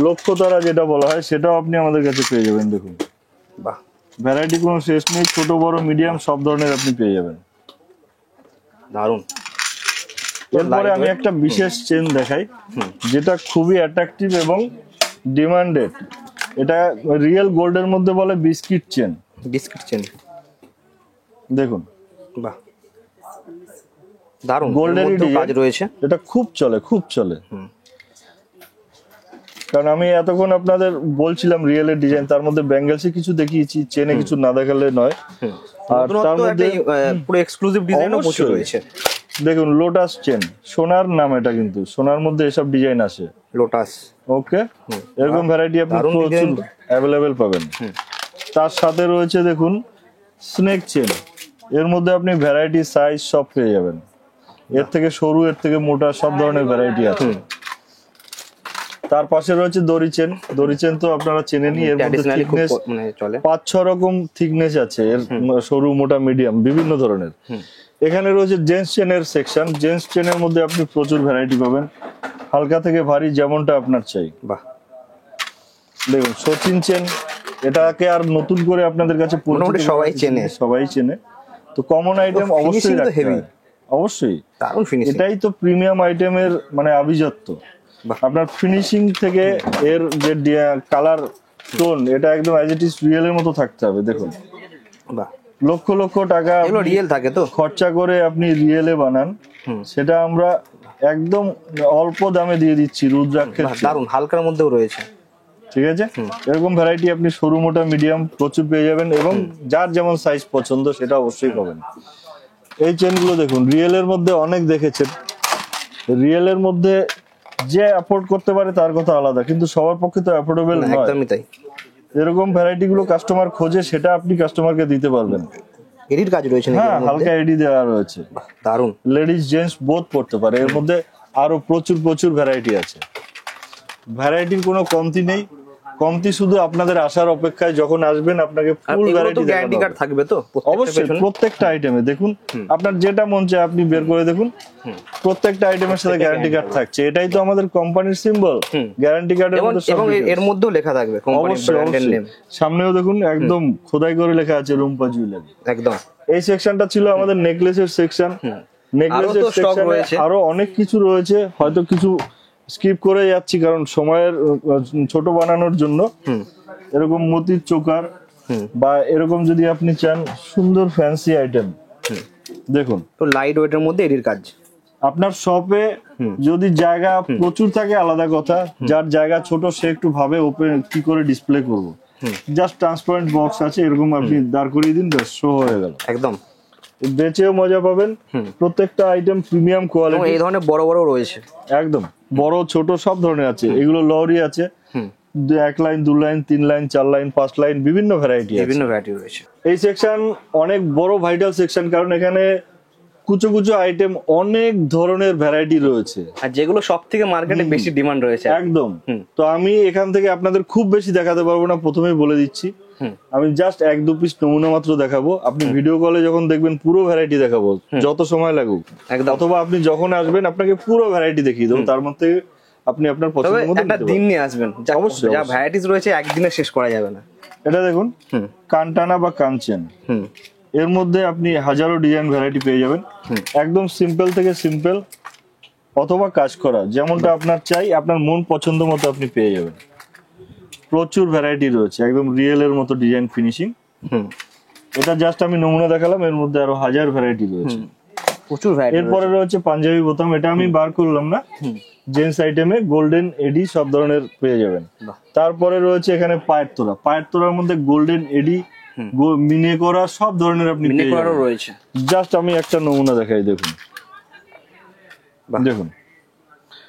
লক্ষ্যতারা যেটা বলা হয় সেটাও আপনি আমাদের কাছে পেয়ে যাবেন। দেখুন বাহ, ভ্যারাইটি কোনো শেষ নেই, ছোট বড় মিডিয়াম সব ধরনের আপনি পেয়ে যাবেন। দারুন। এরপরে আমি একটা বিশেষ চেন দেখাই যেটা খুবই অ্যাট্রাকটিভ এবং ডিমান্ডেড। এটা রিয়েল গোল্ডের মধ্যে বলে বিস্কিট চেন। দেখুন বাহ, দারুন গোল্ডের কাজ রয়েছে, এটা খুব চলে কারণ আমি এতক্ষণ আপনাদের বলছিলাম রিয়েলের ডিজাইন, তার মধ্যে ব্যাঙ্গেলসে কিছু দেখিয়েছি, চেনে কিছু না দেখালে নয়। আর তার মধ্যে পুরো এক্সক্লুসিভ ডিজাইনও প্রচুর রয়েছে। দেখুন লোটাস চেন, সোনার নাম, এটা কিন্তু সোনার মধ্যে এসব ডিজাইন আসে। লোটাস। ওকে, এরকম ভ্যারাইটি আপনি দারুণ প্রচুর design। অ্যাভেলেবেল পাবেন। তার সাথে রয়েছে দেখুন স্নেক চেন, এর মধ্যে আপনি ভ্যারাইটি সাইজ সব পেয়ে যাবেন, এর থেকে সরু এর থেকে মোটা সব ধরনের ভ্যারাইটি আছে। তার পাশে রয়েছে দড়ি চেন, দড়ি চেন তো আপনারা চেনেনই, এর মধ্যে ট্র্যাডিশনালি খুব থিকনেস মানে চলে। 5-6 রকম থিকনেস আছে এর, সরু মোটা মিডিয়াম বিভিন্ন ধরনের। এখানে রয়েছে জেন্টস চেনের সেকশন, জেন্টস চেনের মধ্যে আপনি প্রচুর ভ্যারাইটি পাবেন, হালকা থেকে ভারী যেমনটা আপনার চাই। বাহ, দেখুন সচিন চেন, এটাকে আর নতুন করে আপনাদের কাছে মোটামুটি সবাই চেনে। সবাই চেনে, তো কমন আইটেম অবশ্যই finishing তো রাখতে heavy। হয়। অবশ্যই, দারুণ ফিনিশিং। এটাই তো প্রিমিয়াম আইটেমের মানে আভিজাত্য। বাহ। আপনার ফিনিশিং থেকে এর যে কালার টোন, এটা একদম অ্যাজ ইট ইজ রিয়েল এর মতো থাকতে হবে। দেখুন বাহ, লক্ষ লক্ষ টাকা এগুলো আপনি রিয়েল থাকে তো? খরচা করে আপনি রিয়েলে বানান, সেটা আমরা একদম অল্প দামে দিয়ে দিচ্ছি রুদ্রাক্ষের বাহ, চেয়ে। দারুণ হালকার মধ্যেও রয়েছে। ঠিক আছে, এরকম ভ্যারাইটি আপনি সরু মোটা মিডিয়াম প্রচুর পেয়ে যাবেন, এবং যার যেমন সাইজ পছন্দ সেটা অবশ্যই পাবেন। এই চেনগুলো দেখুন রিয়েলের মধ্যে অনেক দেখেছেন, রিয়েলের মধ্যে যে অ্যাফোর্ড করতে পারে তার কথা আলাদা, কিন্তু সবার পক্ষে তো অ্যাফোর্ডেবল না, নয়। একদমই তাই। এরকম ভ্যারাইটি গুলো কাস্টমার খোঁজে, সেটা আপনি কাস্টমারকে দিতে পারবেন। এডিট কাজ রয়েছে নাকি হ্যাঁ, এর মধ্যে? হালকা এডি দেওয়া রয়েছে, বাহ, দারুণ। লেডিস জেন্টস বোথ পড়তে পারে। এর মধ্যে আরো প্রচুর প্রচুর ভ্যারাইটি আছে, ভ্যারাইটির কোনো কমতি নেই। কমতি শুধু আপনাদের আসার অপেক্ষায়, যখন আসবেন আপনাকে আর ফুল এগুলো তো ভ্যারাইটি গ্যারান্টি কার্ড থাকবে তো প্রত্যেকটা অবশ্যই পেছনে? প্রত্যেকটা আইটেমে দেখুন, আপনার যেটা মন চায় আপনি বের করে দেখুন, প্রত্যেকটা আইটেমের সাথে গ্যারান্টি কার্ড থাকছে। এটাই তো আমাদের কোম্পানির সিম্বল, গ্যারান্টি কার্ডের মধ্যে সব এবং details। এর মধ্যেও লেখা থাকবে কোম্পানির অবশ্যই ব্র্যান্ডের অবশ্যই। নেম। সামনেও দেখুন একদম খোদাই করে লেখা আছে রুম্পা জুয়েলারি। একদম। এই সেকশনটা ছিল আমাদের নেকলেসের সেকশন। নেকলেসের আরো তো stock সেকশনে রয়েছে। আরো অনেক কিছু রয়েছে, হয়তো কিছু স্কিপ করে যাচ্ছি কারণ সময়ের ছোট বানানোর জন্য। এরকম মতির চোকার বা এরকম যদি আপনি চান সুন্দর ফ্যান্সি আইটেম, দেখুন তো লাইট ওয়েটের মধ্যে এডির কাজ। আপনার শপে যদি জায়গা প্রচুর থাকে আলাদা কথা, যার জায়গা ছোট সে একটু ভাবে ওপেন কি করে ডিসপ্লে করব, জাস্ট ট্রান্সপারেন্ট বক্স আছে এরকম আপনি দাঁড় করিয়ে দিন, ব্যাস শো হয়ে গেল। একদম। বেচেও মজা পাবেন, প্রত্যেকটা আইটেম প্রিমিয়াম এবং কোয়ালিটি। এই ধরনের বড় বড় রয়েছে একদম বড় ছোট সব ধরনের আছে, এগুলো লরি আছে, 1 line 2 line 3 line 4 line 5 line বিভিন্ন ভ্যারাইটি আছে। বিভিন্ন ভ্যারাইটি রয়েছে। এই সেকশন অনেক বড় ভাইটাল সেকশন, কারণ এখানে কুচো কুচো আইটেম অনেক ধরনের ভ্যারাইটি রয়েছে, আর যেগুলো সব থেকে মার্কেটে বেশি ডিমান্ড রয়েছে। একদম। তো আমি এখান থেকে আপনাদের খুব বেশি দেখাতে পারবো না, প্রথমেই বলে দিচ্ছি। আমি জাস্ট 1-2 পিস নমুনা মাত্র দেখাবো, আপনি ভিডিও কলে যখন দেখবেন পুরো ভ্যারাইটি দেখাবো, যত সময় লাগুক। একদম। অথবা আপনি যখন আসবেন আপনাকে পুরো ভ্যারাইটি দেখিয়ে দেবো, তার মধ্যে আপনি আপনার তবে পছন্দের মতো একটা নিতে দিন পারবেন। নিয়ে আসবেন, অবশ্যই, যা অবশ্যই। ভ্যারাইটিস রয়েছে একদিনে শেষ করা যাবে না। এটা দেখুন কানটানা বা কাঞ্চেন, এর মধ্যে আপনি হাজারো ডিজাইন ভ্যারাইটি পেয়ে যাবেন, একদম সিম্পল থেকে সিম্পল অথবা কাজ করা, যেমনটা আপনার চাই আপনার মন পছন্দ মতো আপনি পেয়ে যাবেন। প্রচুর ভ্যারাইটি রয়েছে, একদম রিয়েল এর মতো ডিজাইন ফিনিশিং। এটা জাস্ট আমি নমুনা দেখালাম, এর মধ্যে আরো হাজার ভ্যারাইটি রয়েছে। প্রচুর ভ্যারাইটি। এরপরে রয়েছে পাঞ্জাবি বোতাম, এটা আমি বার করলাম না, জেন্টস আইটেমে গোল্ডেন এডি সব ধরনের পেয়ে যাবেন। তারপরে রয়েছে এখানে পায়ের তোড়া, পায়ের তোড়ার মধ্যে গোল্ডেন এডি মিনে করা সব ধরনের আপনি মিনি পেয়ে করারও যাবেন। রয়েছে। জাস্ট আমি একটা নমুনা দেখাই, দেখুন দেখুন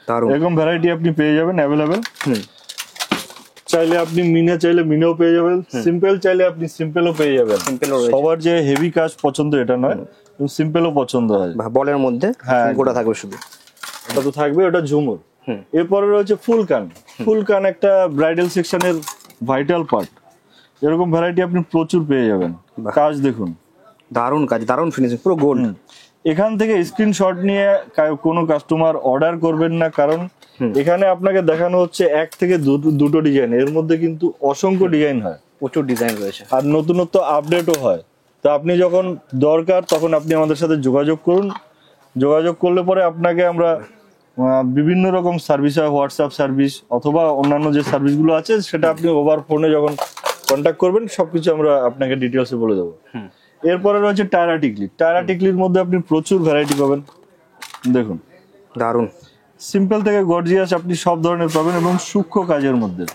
দারুণ। এরকম ভ্যারাইটি আপনি পেয়ে যাবেন অ্যাভেলেবেল। চাইলে আপনি মিনে চাইলে মিনেও পেয়ে যাবেন, সিম্পল চাইলে আপনি সিম্পলও পেয়ে যাবেন। সিম্পলও রয়েছে। সবার যে হেভি কাজ পছন্দ এটা নয়, সিম্পলও পছন্দ হয়। বলের মধ্যে হ্যাঁ, গোটা থাকবে শুধু। ওটা তো থাকবে, ওটা ঝুমুর। এরপরে রয়েছে ফুল কান, ফুল কান একটা ব্রাইডাল সেকশনের ভাইটাল পার্ট। এরকম ভ্যারাইটি আপনি প্রচুর পেয়ে যাবেন। কাজ দেখুন, দারুণ কাজ, দারুণ ফিনিশিং, পুরো গোল্ড। এখান থেকে স্ক্রিনশট নিয়ে কোনো কাস্টমার অর্ডার করবেন না, কারণ এখানে আপনাকে দেখানো হচ্ছে 1 থেকে 2টো ডিজাইন, এর মধ্যে কিন্তু অসংখ্য ডিজাইন হয়, প্রচুর ডিজাইন রয়েছে, আর নতুনত্ব আপডেটও হয়। তো আপনি যখন দরকার তখন আপনি আমাদের সাথে যোগাযোগ করুন, যোগাযোগ করলে পরে আপনাকে আমরা বিভিন্ন রকম সার্ভিস হয়, হোয়াটসঅ্যাপ সার্ভিস অথবা অন্যান্য যে সার্ভিসগুলো আছে সেটা আপনি ওভার ফোনে যখন কন্ট্যাক্ট করবেন সবকিছু আমরা আপনাকে ডিটেলসে বলে দেবো। এরপরে রয়েছে টায়রা টিকলি, টায়রা টিকলির মধ্যে আপনি প্রচুর ভ্যারাইটি পাবেন। দেখুন দারুণ, সিম্পল থেকে গর্জিয়াস আপনি সব ধরনের পাবেন এবং সূক্ষ্ম কাজের মধ্যে।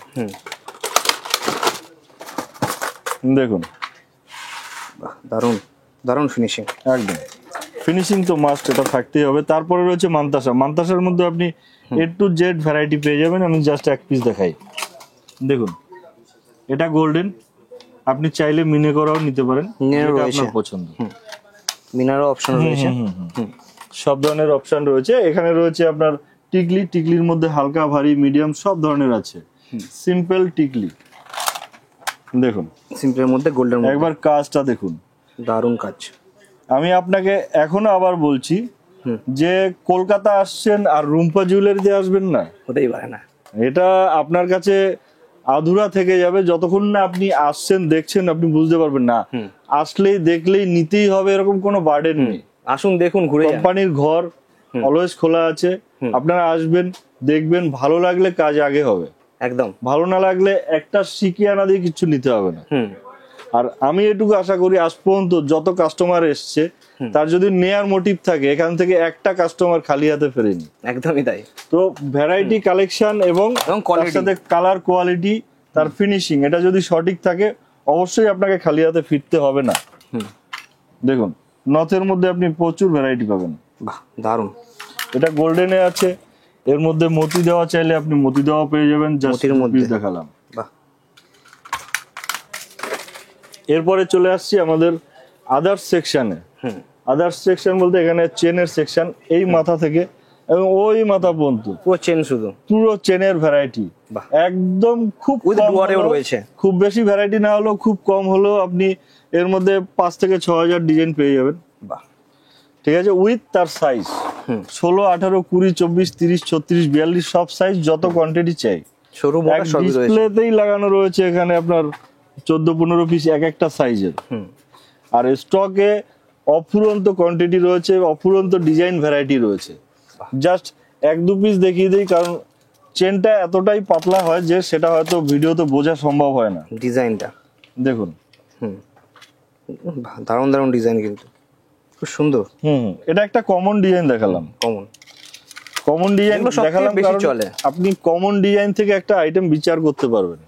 দেখুন দারুণ দারুণ ফিনিশিং একদম। ফিনিশিং তো মাস্ট, এটা থাকতেই হবে। তারপরে রয়েছে মান্তাসা। মান্তাসার মধ্যে আপনি A to Z ভ্যারাইটি পেয়ে যাবেন। আমি জাস্ট এক পিস দেখাই, দেখুন এটা গোল্ডেন, আপনি চাইলে মিনে করাও নিতে পারেন, যেটা আপনার পছন্দ। মিনারও অপশন রয়েছে, সব ধরনের অপশন রয়েছে। এখানে রয়েছে আপনার টিকলি, টিকলির মধ্যে হালকা ভারী মিডিয়াম সব ধরনের আছে। সিম্পল টিকলি দেখুন, সিম্পলের মধ্যে গোল্ডেন, একবার কাজটা দেখুন, দারুণ কাজ। আমি আপনাকে এখনো আবার বলছি যে কলকাতা আসছেন আর রুম্পা জুয়েলারিতে আসবেন না, হতেই পারে না। এটা আপনার কাছে আধুরা থেকে যাবে যতক্ষণ না আপনি আসছেন, দেখছেন, আপনি বুঝতে পারবেন না। আসলেই দেখলেই নিতেই হবে এরকম কোনো বার্ডেন নেই। আসুন দেখুন, ঘুরে কোম্পানির ঘর অলওয়েজ খোলা আছে, আপনারা আসবেন, দেখবেন, ভালো লাগলে কাজ আগে হবে, একদম ভালো না লাগলে একটা শিকিয়ানা দিয়ে কিছু নিতে হবে না। আর আমি এটুকু আশা করি আজ পর্যন্ত যত কাস্টমার এসছে তার যদি নেয়ার মোটিভ থাকে, এখান থেকে একটা কাস্টমার খালি হাতে ফেরেনি। একদমই তাই। তো ভ্যারাইটি কালেকশন এবং তার সাথে কালার কোয়ালিটি, তার ফিনিশিং, এটা যদি সঠিক থাকে অবশ্যই আপনাকে খালি হাতে ফিরতে হবে না। দেখুন নথের মধ্যে আপনি প্রচুর ভ্যারাইটি পাবেন। বাহ দারুণ। এটা গোল্ডেনে আছে, এর মধ্যে মতি দেওয়া চাইলে আপনি মতি দেওয়া পেয়ে যাবেন, জাস্ট পিস দেখালাম। বাহ। এরপরে চলে আসছি আমাদের আদার্স সেকশনে। আদার্স সেকশন বলতে এখানে চেনের সেকশন, এই মাথা থেকে এবং ওই মাথা পর্যন্ত পুরো চেন, শুধু পুরো চেনের ভ্যারাইটি একদম খুব রয়েছে। খুব বেশি ভ্যারাইটি না হলেও খুব কম হলেও আপনি এর মধ্যে 5 থেকে 6,000 ডিজাইন পেয়ে যাবেন। বাহ, ঠিক আছে, উইথ তার সাইজ 16, 18, 20, 24, 30, 36, 42 সব সাইজ, যত কোয়ান্টিটি চাই। ডিসপ্লেতেই লাগানো রয়েছে এখানে আপনার 14-15 পিস এক একটা সাইজের। আর স্টকে অফুরন্ত কোয়ান্টিটি রয়েছে, অফুরন্ত ডিজাইন ভ্যারাইটি রয়েছে। জাস্ট 1-2 পিস দেখিয়ে দিই, কারণ চেনটা এতটাই পাতলা হয় যে সেটা হয়তো ভিডিওতে বোঝা সম্ভব হয় না। ডিজাইনটা দেখুন, দারুণ দারুণ ডিজাইন, কিন্তু খুব সুন্দর। এটা একটা কমন ডিজাইন দেখালাম, কমন ডিজাইন দেখালাম কারণ আপনি কমন ডিজাইন থেকে একটা আইটেম বিচার করতে পারবেন,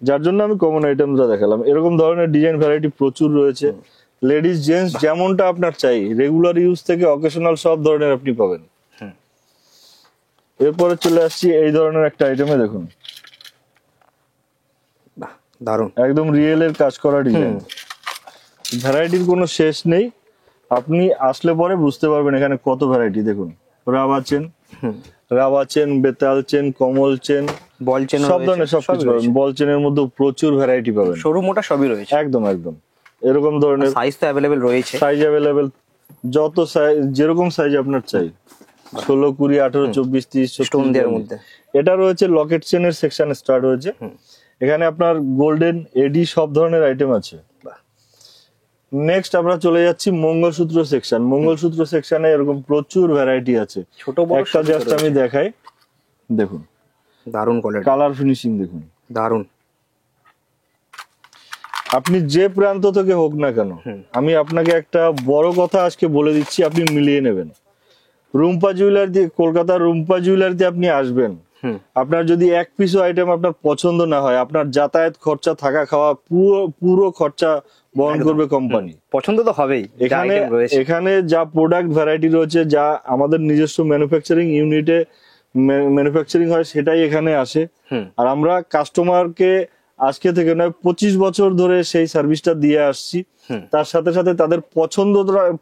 যার জন্য আমি কমন আইটেমটা দেখালাম। এরকম ধরনের ডিজাইন ভ্যারাইটি প্রচুর রয়েছে, লেডিস জেন্টস যেমনটা আপনার চাই, রেগুলার ইউজ থেকে অকেশনাল সব ধরনের আপনি পাবেন। এরপরে চলে আসছি এই ধরনের একটা আইটেমে, দেখুন দারুণ, একদম রিয়েল এর কাজ করা ডিজাইন, ভ্যারাইটির কোনো শেষ নেই। আপনি আসলে পরে বুঝতে পারবেন এখানে কত ভ্যারাইটি। দেখুন রাবা চেন, বেতাল চেন, কমল চেন, বল চেন, সব ধরনের সবকিছু পাবেন। বল চেনের মধ্যে প্রচুর ভ্যারাইটি পাবেন, সরু মোটা সবই রয়েছে। একদম এরকম ধরনের সাইজ তো অ্যাভেলেবেল রয়েছে, সাইজ অ্যাভেলেবেল, যত সাইজ যেরকম সাইজ আপনার চাই, 16, 20, 18, 24, 30 স্টোন দেওয়ার মধ্যে। এটা রয়েছে লকেট চেনের সেকশন স্টার্ট হয়েছে, এখানে আপনার গোল্ডেন, এডি সব ধরনের আইটেম আছে। নেক্সট আমরা চলে যাচ্ছি মঙ্গলসূত্র সেকশন। মঙ্গলসূত্র সেকশনে এরকম প্রচুর ভ্যারাইটি আছে, ছোট বড় একটা জাস্ট আমি দেখাই, দেখুন দারুণ কোয়ালিটি, কালার ফিনিশিং দেখুন দারুণ। আপনি যে প্রান্ত থেকে হোক না কেন, আমি আপনাকে একটা বড় কথা আজকে বলে দিচ্ছি, আপনি মিলিয়ে নেবেন। রুম্পা জুয়েলারি, কলকাতার রুম্পা জুয়েলারিতে আপনি আসবেন, আপনার যদি এক পিসও আইটেম আপনার পছন্দ না হয়, আপনার যাতায়াত খরচা, থাকা খাওয়া পুরো খরচা বহন করবে কোম্পানি। পছন্দ তো হবেই। এখানে যা প্রোডাক্ট ভ্যারাইটি রয়েছে, যা আমাদের নিজস্ব ম্যানুফ্যাকচারিং ইউনিটে ম্যানুফ্যাকচারিং হয়, সেটাই এখানে আসে। আর আমরা কাস্টমারকে আজকে থেকে নয় 25 বছর ধরে সেই সার্ভিসটা দিয়ে আসছি। তার সাথে সাথে তাদের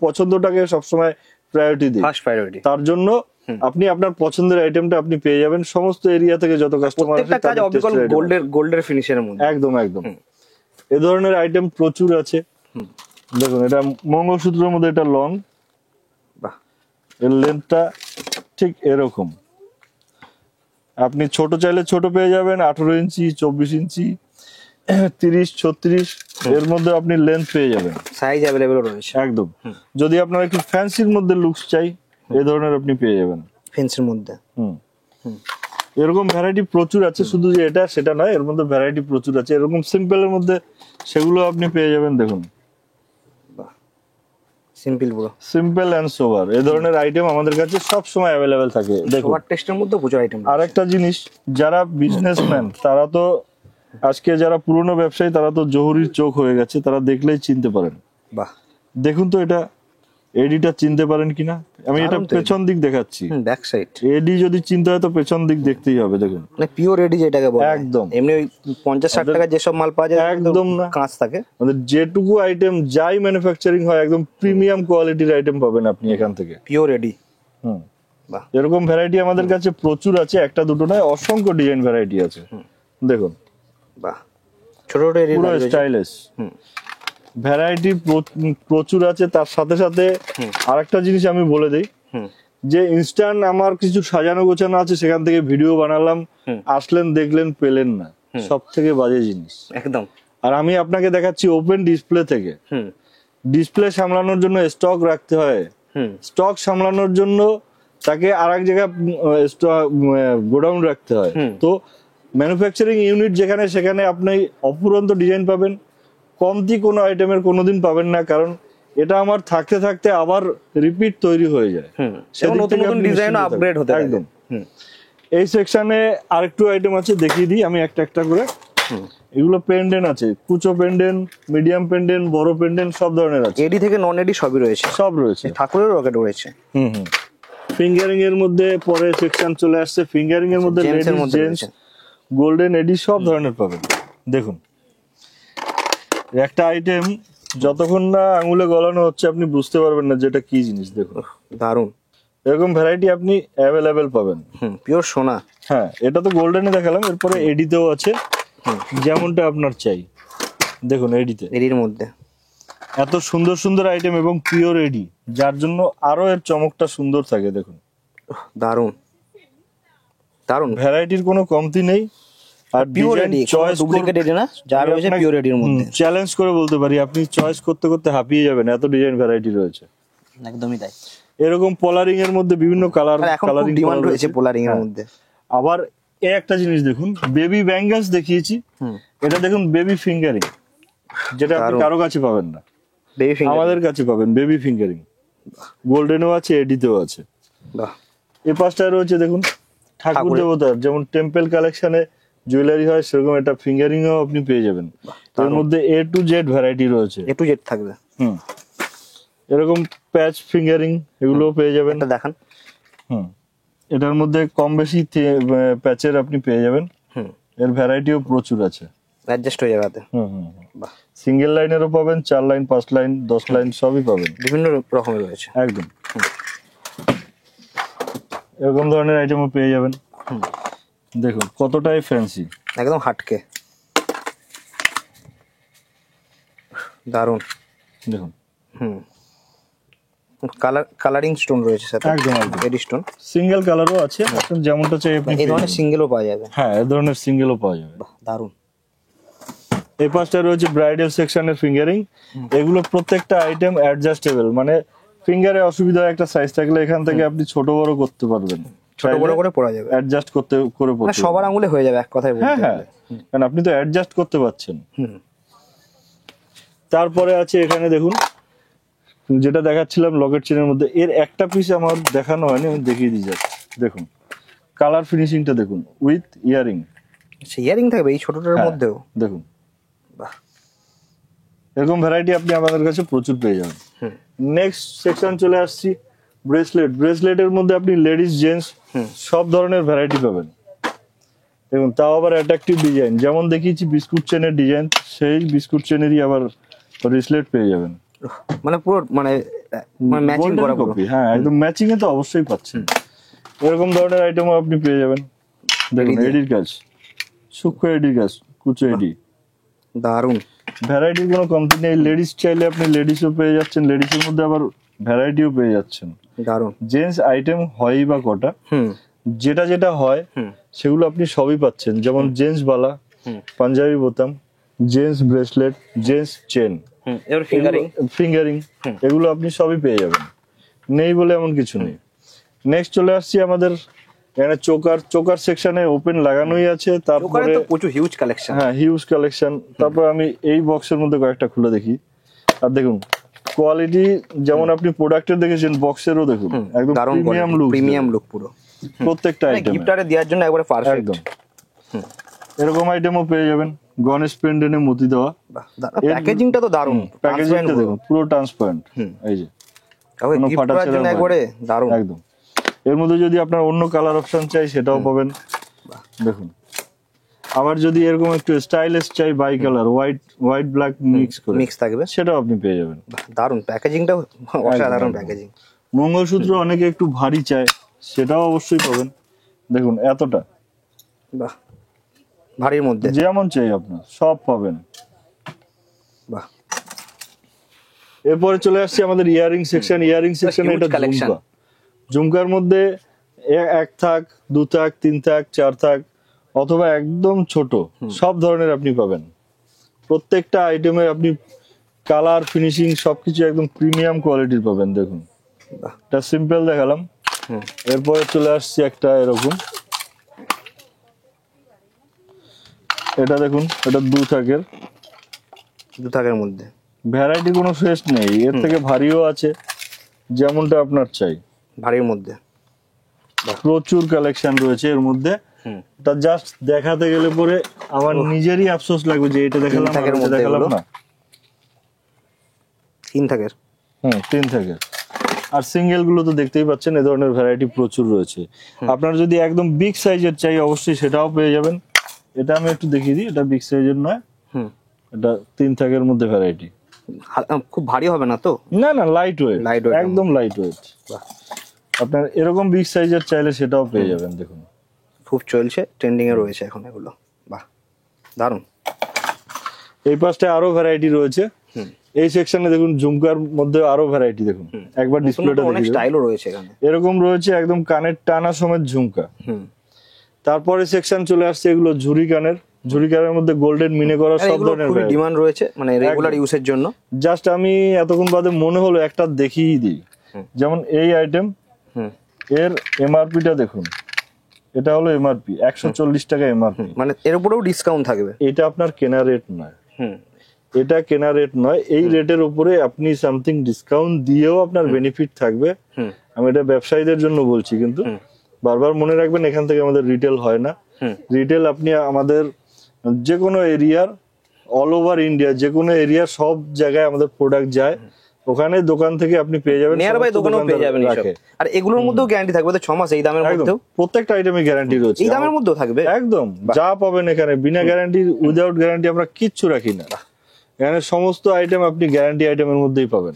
পছন্দটাকে সবসময় প্রায়োরিটি দিই। তার জন্য আপনি আপনার পছন্দের আইটেমটা আপনি পেয়ে যাবেন সমস্ত এরিয়া থেকে, যত কাস্টমার আসে গোল্ডের ফিনিশের মধ্যে। একদম এ ধরনের আইটেম প্রচুর আছে। দেখুন এটা মঙ্গলসূত্রের মধ্যে, এটা লং, এর লেন্থটা ঠিক এরকম। আপনি ছোট চাইলে ছোট পেয়ে যাবেন, 18 ইঞ্চি, 24 ইঞ্চি, 30, 36 এর মধ্যে আপনি লেন্থ পেয়ে যাবেন, সাইজ অ্যাভেলেবল রয়েছে একদম। যদি আপনার একটু ফ্যান্সির মধ্যে লুকস চাই, এই ধরনের আপনি পেয়ে যাবেন ফ্যান্সির মধ্যে। এরকম ভ্যারাইটি প্রচুর আছে, শুধু যে এটা সেটা নয়, এর মধ্যে ভ্যারাইটি প্রচুর আছে। এরকম সিম্পলের মধ্যে সেগুলো আপনি পেয়ে যাবেন। দেখুন সিম্পল এন্ড সোবার, এই ধরনের আইটেম আমাদের কাছে সব সময় अवेलेबल থাকে। দেখুন সোবার টেস্টের মধ্যে প্রচুর আইটেম। আরেকটা জিনিস, যারা বিজনেসম্যান তারা তো আজকে, যারা পুরনো ব্যবসায়ী তারা তো জহুরির চোখ হয়ে গেছে, তারা দেখলেই চিনতে পারেন। বাহ, দেখুন তো এটা এডিটা চিনতে পারেন কিনা, আমি এটা পেছন দিক দেখাচ্ছি, ব্যাক সাইড। এডি যদি চিনতে হয় তো পেছন দিক দেখতেই হবে। দেখুন মানে পিওর এডি যেটাকে বলে, একদম। এমনি ওই 50-60 টাকা যেসব মাল পাওয়া যায় একদম না, কাঁচ থাকে। আমাদের যেটুকু আইটেম যাই ম্যানুফ্যাকচারিং হয় একদম প্রিমিয়াম কোয়ালিটির আইটেম পাবেন আপনি এখান থেকে, পিওর এডি। বাহ, এরকম ভ্যারাইটি আমাদের কাছে প্রচুর আছে, একটা দুটো নয়, অসংখ্য ডিজাইন ভ্যারাইটি আছে। দেখুন বাহ, ছোট ছোট এডি পুরো স্টাইলিশ ভ্যারাইটি প্রচুর আছে। তার সাথে সাথে আরেকটা জিনিস আমি বলে দেই, যে ইনস্ট্যান্ট আমার কিছু সাজানো গোছানো আছে, সেখান থেকে ভিডিও বানালাম, আসলেন দেখলেন পেলেন না, সব থেকে বাজে জিনিস একদম। আর আমি আপনাকে দেখাচ্ছি ওপেন ডিসপ্লে থেকে। ডিসপ্লে সামলানোর জন্য স্টক রাখতে হয়, স্টক সামলানোর জন্য তাকে আরেক জায়গায় গোডাউন রাখতে হয়। তো ম্যানুফ্যাকচারিং ইউনিট যেখানে, সেখানে আপনি অফুরন্ত ডিজাইন পাবেন, কমতি কোনো আইটেমের কোনোদিন পাবেন না, কারণ এটা আমার থাকতে থাকতে আবার রিপিট তৈরি হয়ে যায়, নতুন নতুন ডিজাইন আপগ্রেড হতে থাকে। একদম। এই সেকশনে আরেকটু আইটেম আছে, দেখিয়ে দিই আমি একটা একটা করে। এগুলো পেন্ডেন্ট আছে, কুচো পেন্ডেন্ট, মিডিয়াম পেন্ডেন্ট, বড় পেন্ডেন্ট, সব ধরনের আছে, এডি থেকে নন এডি সবই রয়েছে, সব রয়েছে। ঠাকুরের রকেট রয়েছে। ফিঙ্গারিং এর মধ্যে পরে সেকশন চলে আসছে, ফিঙ্গারিং এর মধ্যে লেডিস, জেন্টস, গোল্ডেন এডি সব ধরনের পাবেন। দেখুন একটা আইটেম যতক্ষণ না আঙুলে গলানো হচ্ছে আপনি বুঝতে পারবেন না যেটা কি জিনিস। দেখুন দারুন, এরকম ভ্যারাইটি আপনি অ্যাভেলেবেল পাবেন। পিওর সোনা। হ্যাঁ, এটা তো গোল্ডেনে দেখালাম, এরপরে এডিতেও আছে, যেমনটা আপনার চাই। দেখুন এডিতে, এডির মধ্যে এত সুন্দর সুন্দর আইটেম এবং পিওর এডি, যার জন্য আরো এর চমকটা সুন্দর থাকে। দেখুন দারুন দারুন, ভ্যারাইটির কোনো কমতি নেই। আর পিওর এডি, চয়েস ডুপ্লিকেট এডি না, যা রয়েছে পিওর এডির মধ্যে। চ্যালেঞ্জ করে বলতে পারি, আপনি চয়েস করতে করতে হাঁপিয়ে যাবেন, এত ডিজাইন ভ্যারাইটি রয়েছে। একদমই তাই। এরকম পোলারিং এর মধ্যে বিভিন্ন কালারিং ডিমান্ড রয়েছে পোলারিং এর মধ্যে। আবার এই একটা জিনিস দেখুন, বেবি ব্যাঙ্গলস দেখিয়েছি, এটা দেখুন বেবি ফিঙ্গারিং, যেটা আপনি কারো কাছে পাবেন না, আমাদের কাছে পাবেন বেবি ফিঙ্গারিং। গোল্ডেনও আছে, এডিতেও আছে। এই পাশটা রয়েছে দেখুন ঠাকুর দেবতার, যেমন টেম্পল কালেকশনে জুয়েলারি হয়, সেরকম একটা ফিঙ্গারিংও আপনি পেয়ে যাবেন। এর মধ্যে A to Z ভ্যারাইটি রয়েছে, A to Z থাকবে। এরকম প্যাচ ফিঙ্গারিং এগুলোও পেয়ে যাবেন। এটা দেখান। এটার মধ্যে কম বেশি প্যাচের আপনি পেয়ে যাবেন, এর ভ্যারাইটিও প্রচুর আছে, অ্যাডজাস্ট হয়ে যাবে। সিঙ্গেল লাইনেরও পাবেন, 4 লাইন, 5 লাইন, 10 লাইন সবই পাবেন, বিভিন্ন রকমের রয়েছে। একদম এরকম ধরনের আইটেমও পেয়ে যাবেন। দেখুন কতটাই ফ্যান্সি, একদম হাটকে, দারুন। দেখুন কালারিং স্টোন রয়েছে সাথে, একদম এডি স্টোন। সিঙ্গেল কালারও আছে, যেমনটা চাই আপনি এই ধরনের সিঙ্গেলও পাওয়া যাবে। হ্যাঁ, এই ধরনের সিঙ্গেলও পাওয়া যাবে। দারুন। এই পাশটা রয়েছে ব্রাইডাল সেকশনের ফিঙ্গারিং, এগুলো প্রত্যেকটা আইটেম অ্যাডজাস্টেবল, মানে ফিঙ্গারে অসুবিধা একটা সাইজ থাকলে এখান থেকে আপনি ছোট বড় করতে পারবেন, ছোট বড় করে পড়া যাবে, অ্যাডজাস্ট করতে করে পড়তে সবার আঙুলে হয়ে যাবে এক কথায় বলতে। হ্যাঁ, কারণ আপনি তো অ্যাডজাস্ট করতে পারছেন। তারপরে আছে এখানে দেখুন, যেটা দেখাচ্ছিলাম লকেট চেনের মধ্যে, এর একটা পিস আমার দেখানো হয়নি, আমি দেখিয়ে দিই যাচ্ছি। দেখুন কালার ফিনিশিংটা দেখুন, উইথ ইয়ারিং। ইয়ারিং থাকবে এই ছোটটার মধ্যেও। দেখুন এরকম ভ্যারাইটি আপনি আমাদের কাছে প্রচুর পেয়ে যাবেন। নেক্সট সেকশন চলে আসছি, ব্রেসলেট। ব্রেসলেটের মধ্যে আপনি লেডিস, জেন্টস সব ধরনের ভ্যারাইটি পাবেন। দেখুন তাও আবার অ্যাট্রাকটিভ ডিজাইন, যেমন দেখিয়েছি বিস্কুট চেনের ডিজাইন, সেই বিস্কুট চেনেরই আবার ব্রেসলেট পেয়ে যাবেন, মানে পুরো মানে ম্যাচিং করা কপি। হ্যাঁ, একদম ম্যাচিং এ তো অবশ্যই পাচ্ছেন। এরকম ধরনের আইটেমও আপনি পেয়ে যাবেন। দেখুন এডির কাজ, সূক্ষ্ম এডির কাজ, কুচো এডি, দারুন। ভ্যারাইটির কোনো কমতি নেই। লেডিস চাইলে আপনি লেডিসও পেয়ে যাচ্ছেন, লেডিসের মধ্যে আবার ভ্যারাইটিও পেয়ে যাচ্ছেন। দারুন। জেন্টস আইটেম হয়ই বা কটা, যেটা যেটা হয় সেগুলো আপনি সবই পাচ্ছেন, যেমন জেন্টস বালা, পাঞ্জাবি বোতাম, gents bracelet, gents chain, fingering, এগুলো আপনি সবই পেয়ে যাবেন, নেই বলে এমন কিছু নেই। নেক্সট চলে আসছি আমাদের এখানে চোকার সেকশনে ওপেন লাগানোই আছে, তারপরে প্রচুর হিউজ কালেকশন। হ্যাঁ, হিউজ কালেকশন। তারপর আমি এই বক্সের মধ্যে কয়েকটা খুলে দেখি, আর দেখুন কোয়ালিটি যেমন আপনি প্রোডাক্টের দেখেছেন, বক্সেরও দেখুন একদম প্রিমিয়াম লুক পুরো, প্রত্যেকটা আইটেম গিফটারে দেওয়ার জন্য একবারে পারফেক্ট। একদম এরকম আইটেমও পেয়ে যাবেন, গণেশ পেন্ডেন্টে মতি দেওয়া। প্যাকেজিংটা তো দারুণ, প্যাকেজিংটা দেখুন পুরো ট্রান্সপারেন্ট, এই যে তাহলে কোনো গিফট ফাটা করার ছেঁড়া জন্য ভয় একবারে নেই। দারুণ। একদম। এর মধ্যে যদি আপনার অন্য কালার অপশন চাই সেটাও পাবেন, দেখুন। আবার যদি এরকম একটু স্টাইলিশ চাই by colour, white black mix থাকবে, সেটাও আপনি পেয়ে যাবেন। দারুণ প্যাকেজিংটা, অসাধারণ প্যাকেজিং। মঙ্গলসূত্র অনেকে একটু ভারী চায়, সেটাও অবশ্যই পাবেন, দেখুন এতটা, বাহ, ভারীর মধ্যে যেমন চাই আপনার সব পাবেন। বাহ, এরপরে চলে আসছে আমাদের ইয়ারিং সেকশন। ইয়ারিং সেকশনে এটা ঝুমকা, ঝুমকার মধ্যে এক থাক, দু থাক, তিন থাক, চার থাক, অথবা একদম ছোট, সব ধরনের আপনি পাবেন। প্রত্যেকটা আইটেমে আপনি কালার, ফিনিশিং সবকিছু একদম প্রিমিয়াম কোয়ালিটির পাবেন। দেখুন, এটা সিম্পল দেখালাম। এরপরে চলে আসছে একটা এরকম, এটা দেখুন, এটা দু থাকের মধ্যে ভ্যারাইটি কোনো শেষ নেই। এর থেকে ভারীও আছে, যেমনটা আপনার চাই। ভারীর মধ্যে প্রচুর কালেকশন রয়েছে এর মধ্যে। এটা জাস্ট দেখাতে গেলে পরে আমার নিজেরই আফসোস লাগবে যে এটা দেখালাম না। তিন থাকের, তিন থাকের। আর সিঙ্গেল গুলো তো দেখতেই পাচ্ছেন, এ ধরনের ভ্যারাইটি প্রচুর রয়েছে। আপনার যদি একদম বিগ সাইজের চাই অবশ্যই সেটাও পেয়ে যাবেন। এটা আমি একটু দেখিয়ে দিই, এটা বিগ সাইজের নয়, এটা তিন থাকের মধ্যে ভ্যারাইটি। খুব ভারী হবে না তো? না, লাইট ওয়েট, একদম লাইট ওয়েট। আপনার এরকম বিগ সাইজের চাইলে সেটাও পেয়ে যাবেন। দেখুন, খুব চলছে, ট্রেন্ডিং এ রয়েছে এখন এগুলো। বাহ, দারুণ। এই পাশটায় আরো ভ্যারাইটি রয়েছে। এই সেকশনে দেখুন, ঝুমকার মধ্যে আরো ভ্যারাইটি দেখুন। একবার ডিসপ্লেটা অনেক স্টাইলও রয়েছে এখানে, এরকম রয়েছে একদম কানের টানা সমেত ঝুমকা। তারপরে সেকশন চলে আসছে এগুলো ঝুরি কানের। ঝুরি কানের মধ্যে গোল্ডেন মিনে করা সব ধরনের ডিমান্ড রয়েছে, মানে রেগুলার ইউজের জন্য। জাস্ট আমি এতক্ষণ বাদে মনে হলো একটা দেখিয়ে দিই। যেমন এই আইটেম, এর এমআরপিটা দেখুন, এটা হলো এমআরপি 140 টাকা এমআরপি, মানে এর উপরেও ডিসকাউন্ট থাকবে। এটা আপনার কেনা রেট নয়, এটা কেনা রেট নয়। এই রেটের উপরে আপনি সামথিং ডিসকাউন্ট দিয়েও আপনার বেনিফিট থাকবে। আমি এটা ব্যবসায়ীদের জন্য বলছি, কিন্তু বারবার মনে রাখবেন এখান থেকে আমাদের রিটেল হয় না। রিটেল আপনি আমাদের যে কোনো এরিয়ার, অল ওভার ইন্ডিয়া যে কোনো এরিয়া, সব জায়গায় আমাদের প্রোডাক্ট যায়। ওখানে দোকান থেকে আপনি পেয়ে যাবেন, নিয়ার বাই দোকানেও পেয়ে যাবেন। আর এগুলোর মধ্যেও গ্যারান্টি থাকবে তো 6 মাস, এই দামের মধ্যেও? প্রত্যেকটা আইটেমে গ্যারান্টি রয়েছে, এই দামের মধ্যেও থাকবে একদম। যা পাবেন এখানে বিনা গ্যারান্টি, উইদাউট গ্যারান্টি আমরা কিচ্ছু রাখি না। এখানে সমস্ত আইটেম আপনি গ্যারান্টি আইটেমের মধ্যেই পাবেন।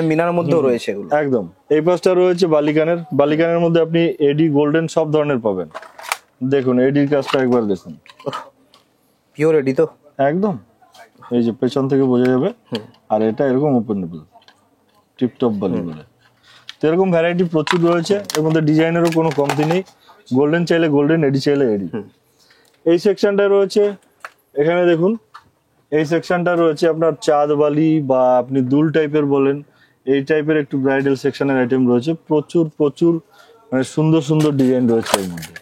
মিনার মধ্যেও রয়েছে এগুলো, একদম। এই পাশটা রয়েছে বালিকানের। বালিকানের মধ্যে আপনি এডি, গোল্ডেন সব ধরনের পাবেন। দেখুন এডির কাজটা একবার দেখুন, পিওর এডি তো একদম। এই যে পেছন থেকে বোঝা যাবে। আর এটা এরকম ওপেনেবল টিপটপ বালি বলে। তো এরকম ভ্যারাইটি প্রচুর রয়েছে। এর মধ্যে ডিজাইনেরও কোনো কমতি নেই। গোল্ডেন চাইলে গোল্ডেন, এডি চাইলে এডি। এই সেকশনটা রয়েছে এখানে দেখুন, এই সেকশনটা রয়েছে আপনার চাঁদ বালি বা আপনি দুল টাইপের বলেন, এই টাইপের একটু ব্রাইডাল সেকশনের আইটেম রয়েছে। প্রচুর প্রচুর মানে সুন্দর সুন্দর ডিজাইন রয়েছে এর মধ্যে,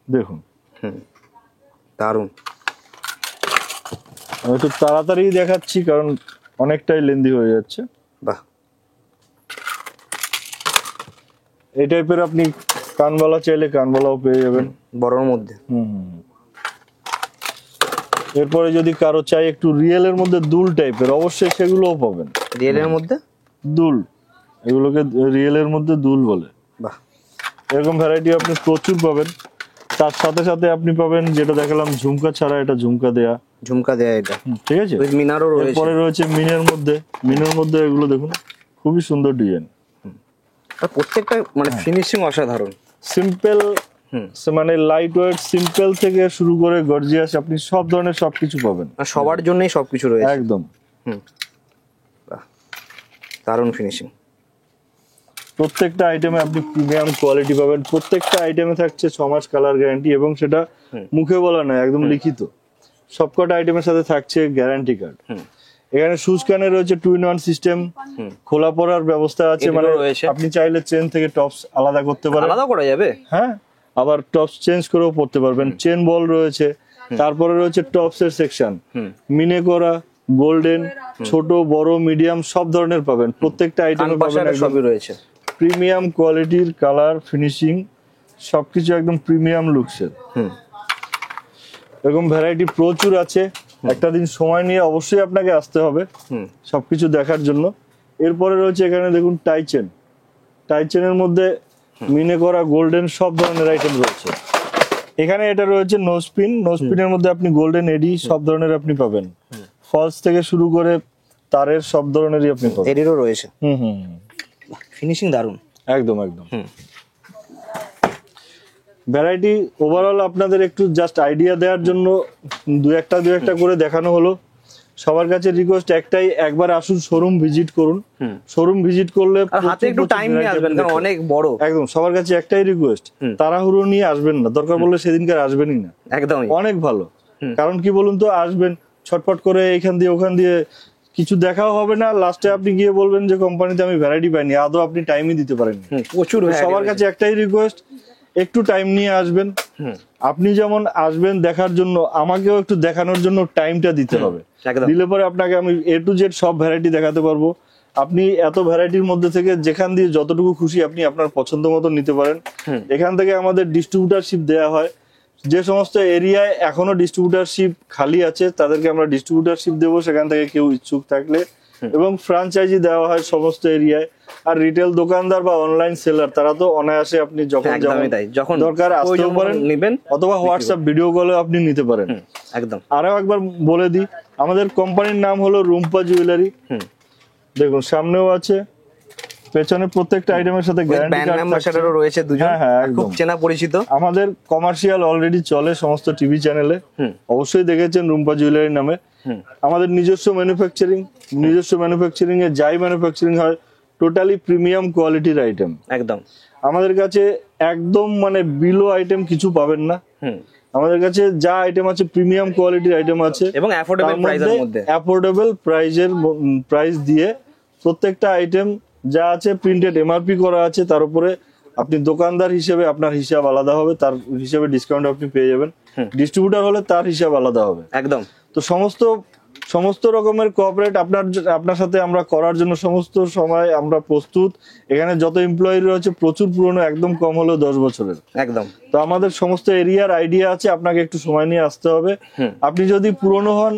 দেখুন। দারুণ। আমি একটু তাড়াতাড়ি দেখাচ্ছি কারণ অনেকটাই লেন্দি হয়ে যাচ্ছে। বাহ, এই টাইপের আপনি কানবালা চাইলে কানবালাও পেয়ে যাবেন, বড়র মধ্যে। এরপরে যদি কারো চাই একটু রিয়েল এর মধ্যে দুল টাইপের, অবশ্যই সেগুলোও পাবেন। রিয়েল এর মধ্যে দুল, এগুলোকে রিয়েল এর মধ্যে দুল বলে। বাহ, এরকম ভ্যারাইটি আপনি প্রচুর পাবেন। তার সাথে সাথে আপনি পাবেন যেটা দেখালাম ঝুমকা ছাড়া, এটা ঝুমকা দেয়া, এটা ঠিক আছে। মিনারও রয়েছে। এরপরে রয়েছে মিনের মধ্যে এগুলো দেখুন, খুবই সুন্দর ডিজাইন। আর প্রত্যেকটা মানে ফিনিশিং অসাধারণ। সিম্পল, মানে লাইট ওয়েট, সিম্পল থেকে শুরু করে গর্জিয়াস, আপনি সব ধরনের সবকিছু পাবেন। আর সবার জন্যই সবকিছু রয়েছে, একদম। দারুণ ফিনিশিং। প্রত্যেকটা আইটেমে আপনি প্রিমিয়াম কোয়ালিটি পাবেন। প্রত্যেকটা আইটেমে থাকছে 6 মাস কালার গ্যারান্টি, এবং সেটা মুখে বলা নয়, একদম লিখিত। সবকটা আইটেমের সাথে থাকছে গ্যারান্টি কার্ড। এখানে সুজ ক্যানে রয়েছে 2-in-1 সিস্টেম, খোলা পড়ার ব্যবস্থা আছে। মানে আপনি চাইলে চেন থেকে টপস আলাদা করতে পারেন, আলাদা করা যাবে। হ্যাঁ, আবার টপস চেঞ্জ করেও পড়তে পারবেন। চেন বল রয়েছে। তারপরে রয়েছে টপস এর সেকশন, মিনে করা, গোল্ডেন, ছোট বড় মিডিয়াম সব ধরনের পাবেন। প্রত্যেকটা আইটেমে পাবেন সবই রয়েছে প্রিমিয়াম কোয়ালিটির, কালার, ফিনিশিং সবকিছু একদম প্রিমিয়াম লুকসের। এরকম ভ্যারাইটি প্রচুর আছে। একটা দিন সময় নিয়ে অবশ্যই আপনাকে আসতে হবে সবকিছু দেখার জন্য। এরপরে রয়েছে এখানে দেখুন টাইচেন, টাইচেনের মধ্যে মিনে করা গোল্ডেন সব ধরনের আইটেম রয়েছে। এখানে এটা রয়েছে নোজপিন, নোজপিনের মধ্যে আপনি গোল্ডেন এডি সব ধরনের আপনি পাবেন, ফলস থেকে শুরু করে তারের সব ধরনেরই আপনি পাবেন। এডিরও রয়েছে। হুম, ফিনিশিং দারুন, একদম। ভ্যারাইটি ওভারঅল আপনাদের একটু জাস্ট আইডিয়া দেওয়ার জন্য দু একটা করে দেখানো হলো। সবার কাছে রিকোয়েস্ট একটাই, একবার আসুন, শোরুম ভিজিট করুন। শোরুম ভিজিট করলে হাতে একটু টাইম নিয়ে আসবেন, কারণ অনেক বড়। একদম, সবার কাছে একটাই রিকোয়েস্ট, তাড়াহুড়ো নিয়ে আসবেন না, দরকার পড়লে সেদিনকার আসবেনই না। একদম অনেক ভালো, কারণ কি বলুন তো, আসবেন ছটপট করে এখান দিয়ে ওখান দিয়ে কিছু দেখাও হবে না, লাস্টে আপনি গিয়ে বলবেন যে কোম্পানিতে আমি ভ্যারাইটি পাইনি, আদৌ আপনি টাইমই দিতে পারেন। প্রচুর সবার কাছে একটাই রিকোয়েস্ট, একটু টাইম নিয়ে আসবেন। আপনি যেমন আসবেন দেখার জন্য, আমাকেও একটু দেখানোর জন্য টাইমটা দিতে হবে। দিলে পরে আপনাকে আমি A to Z সব ভ্যারাইটি দেখাতে পারবো। আপনি এত ভ্যারাইটির মধ্যে থেকে যেখান দিয়ে যতটুকু খুশি আপনি আপনার পছন্দ মতো নিতে পারেন। এখান থেকে আমাদের ডিস্ট্রিবিউটারশিপ দেওয়া হয়, যে সমস্ত এরিয়ায় এখনো ডিস্ট্রিবিউটারশিপ খালি আছে তাদেরকে আমরা ডিস্ট্রিবিউটারশিপ দেবো, সেখান থেকে কেউ ইচ্ছুক থাকলে, এবং ফ্র্যাঞ্চাইজি দেওয়া হয় সমস্ত এরিয়ায়। আর রিটেল দোকানদার বা অনলাইন সেলার তারা তো অনায়াসে আপনি যখন দরকার আসতেও পারেন, অথবা হোয়াটসঅ্যাপ ভিডিও কলে আপনি নিতে পারেন। একদম। আরো একবার বলে দিই, আমাদের কোম্পানির নাম হলো রুম্পা জুয়েলারি। দেখুন সামনেও আছে, পেছনে প্রত্যেকটা আইটেমের সাথে গ্যারান্টি কার্ড রয়েছে দুজন, খুব চেনা পরিচিত। আমাদের কমার্শিয়াল অলরেডি চলে সমস্ত টিভি চ্যানেলে, অবশ্যই দেখেছেন রুম্পা জুয়েলারি নামে। আমাদের নিজস্ব ম্যানুফ্যাকচারিং এ যাই ম্যানুফ্যাকচারিং হয় টোটালি প্রিমিয়াম কোয়ালিটির আইটেম। একদম, আমাদের কাছে একদম মানে বিলো আইটেম কিছু পাবেন না। আমাদের কাছে যা আইটেম আছে প্রিমিয়াম কোয়ালিটির আইটেম আছে, এবং অ্যাফোর্ডেবল প্রাইস দিয়ে প্রত্যেকটা আইটেম যা আছে প্রিন্টেড এমআরপি করা আছে, তার উপরে আপনি দোকানদার হিসেবে আপনার হিসাব আলাদা হবে, তার হিসেবে ডিসকাউন্ট আপনি পেয়ে যাবেন। ডিস্ট্রিবিউটর হলে তার হিসাব আলাদা হবে। একদম। তো সমস্ত রকমের কোঅপারেট আপনার সাথে আমরা করার জন্য সমস্ত সময় আমরা প্রস্তুত। এখানে যত এমপ্লয়ি রয়েছে প্রচুর পুরনো, একদম কম হলেও 10 বছরের। একদম। তো আমাদের সমস্ত এরিয়ার আইডিয়া আছে, আপনাকে একটু সময় নিয়ে আসতে হবে। আপনি যদি পুরনো হন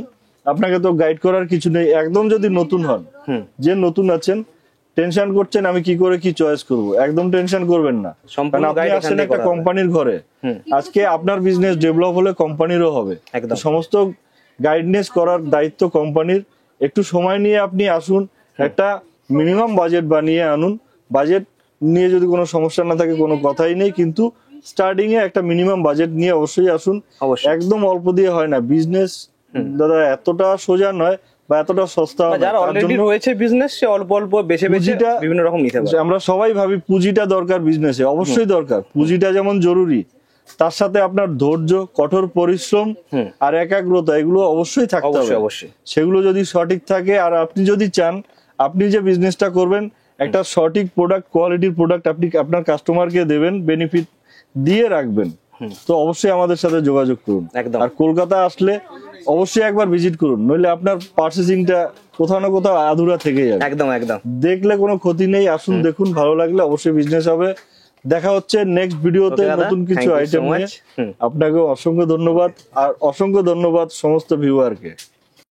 আপনাকে তো গাইড করার কিছু নেই, একদম যদি নতুন হন, যে নতুন আছেন টেনশন করছেন আমি কি করে কি চয়েস করব, একদম টেনশন করবেন না, কারণ আপনি আসছেন একটা কোম্পানির ঘরে। আজকে আপনার বিজনেস ডেভেলপ হলে কোম্পানিরও হবে। সমস্ত গাইডনেস করার দায়িত্ব কোম্পানির। একটু সময় নিয়ে আপনি আসুন, একটা মিনিমাম বাজেট বানিয়ে আনুন। বাজেট নিয়ে যদি কোনো সমস্যা না থাকে কোনো কথাই নেই, কিন্তু স্টার্টিং এ একটা মিনিমাম বাজেট নিয়ে অবশ্যই আসুন। একদম অল্প দিয়ে হয় না বিজনেস দাদা, এতটা সোজা নয় বা এতটা সস্তা। যারা অলরেডি রয়েছে বিজনেস, সে অল্প অল্প বেছে বিভিন্ন রকম নিতে পারে। আমরা সবাই ভাবি পুঁজিটা দরকার বিজনেসে, অবশ্যই দরকার, পুঁজিটা যেমন জরুরি, তার সাথে আপনার ধৈর্য, কঠোর পরিশ্রম আর একাগ্রতা এগুলো অবশ্যই থাকতে হবে। সেগুলো যদি সঠিক থাকে, আর আপনি যদি চান আপনি যে বিজনেসটা করবেন একটা সঠিক প্রোডাক্ট, কোয়ালিটির প্রোডাক্ট আপনি আপনার কাস্টমারকে দেবেন, বেনিফিট দিয়ে রাখবেন, তো অবশ্যই আমাদের সাথে যোগাযোগ করুন। আর কলকাতা আসলে অবশ্যই একবার ভিজিট করুন, নইলে আপনার পারচেজিংটা কোথাও না কোথাও আধুরা থেকে যাবে। একদম। দেখলে কোনো ক্ষতি নেই, আসুন দেখুন, ভালো লাগলে অবশ্যই বিজনেস হবে। দেখা হচ্ছে নেক্সট ভিডিওতে নতুন কিছু আইটেম নিয়ে। আপনাকে অসংখ্য ধন্যবাদ, আর অসংখ্য ধন্যবাদ সমস্ত ভিউয়ারকে।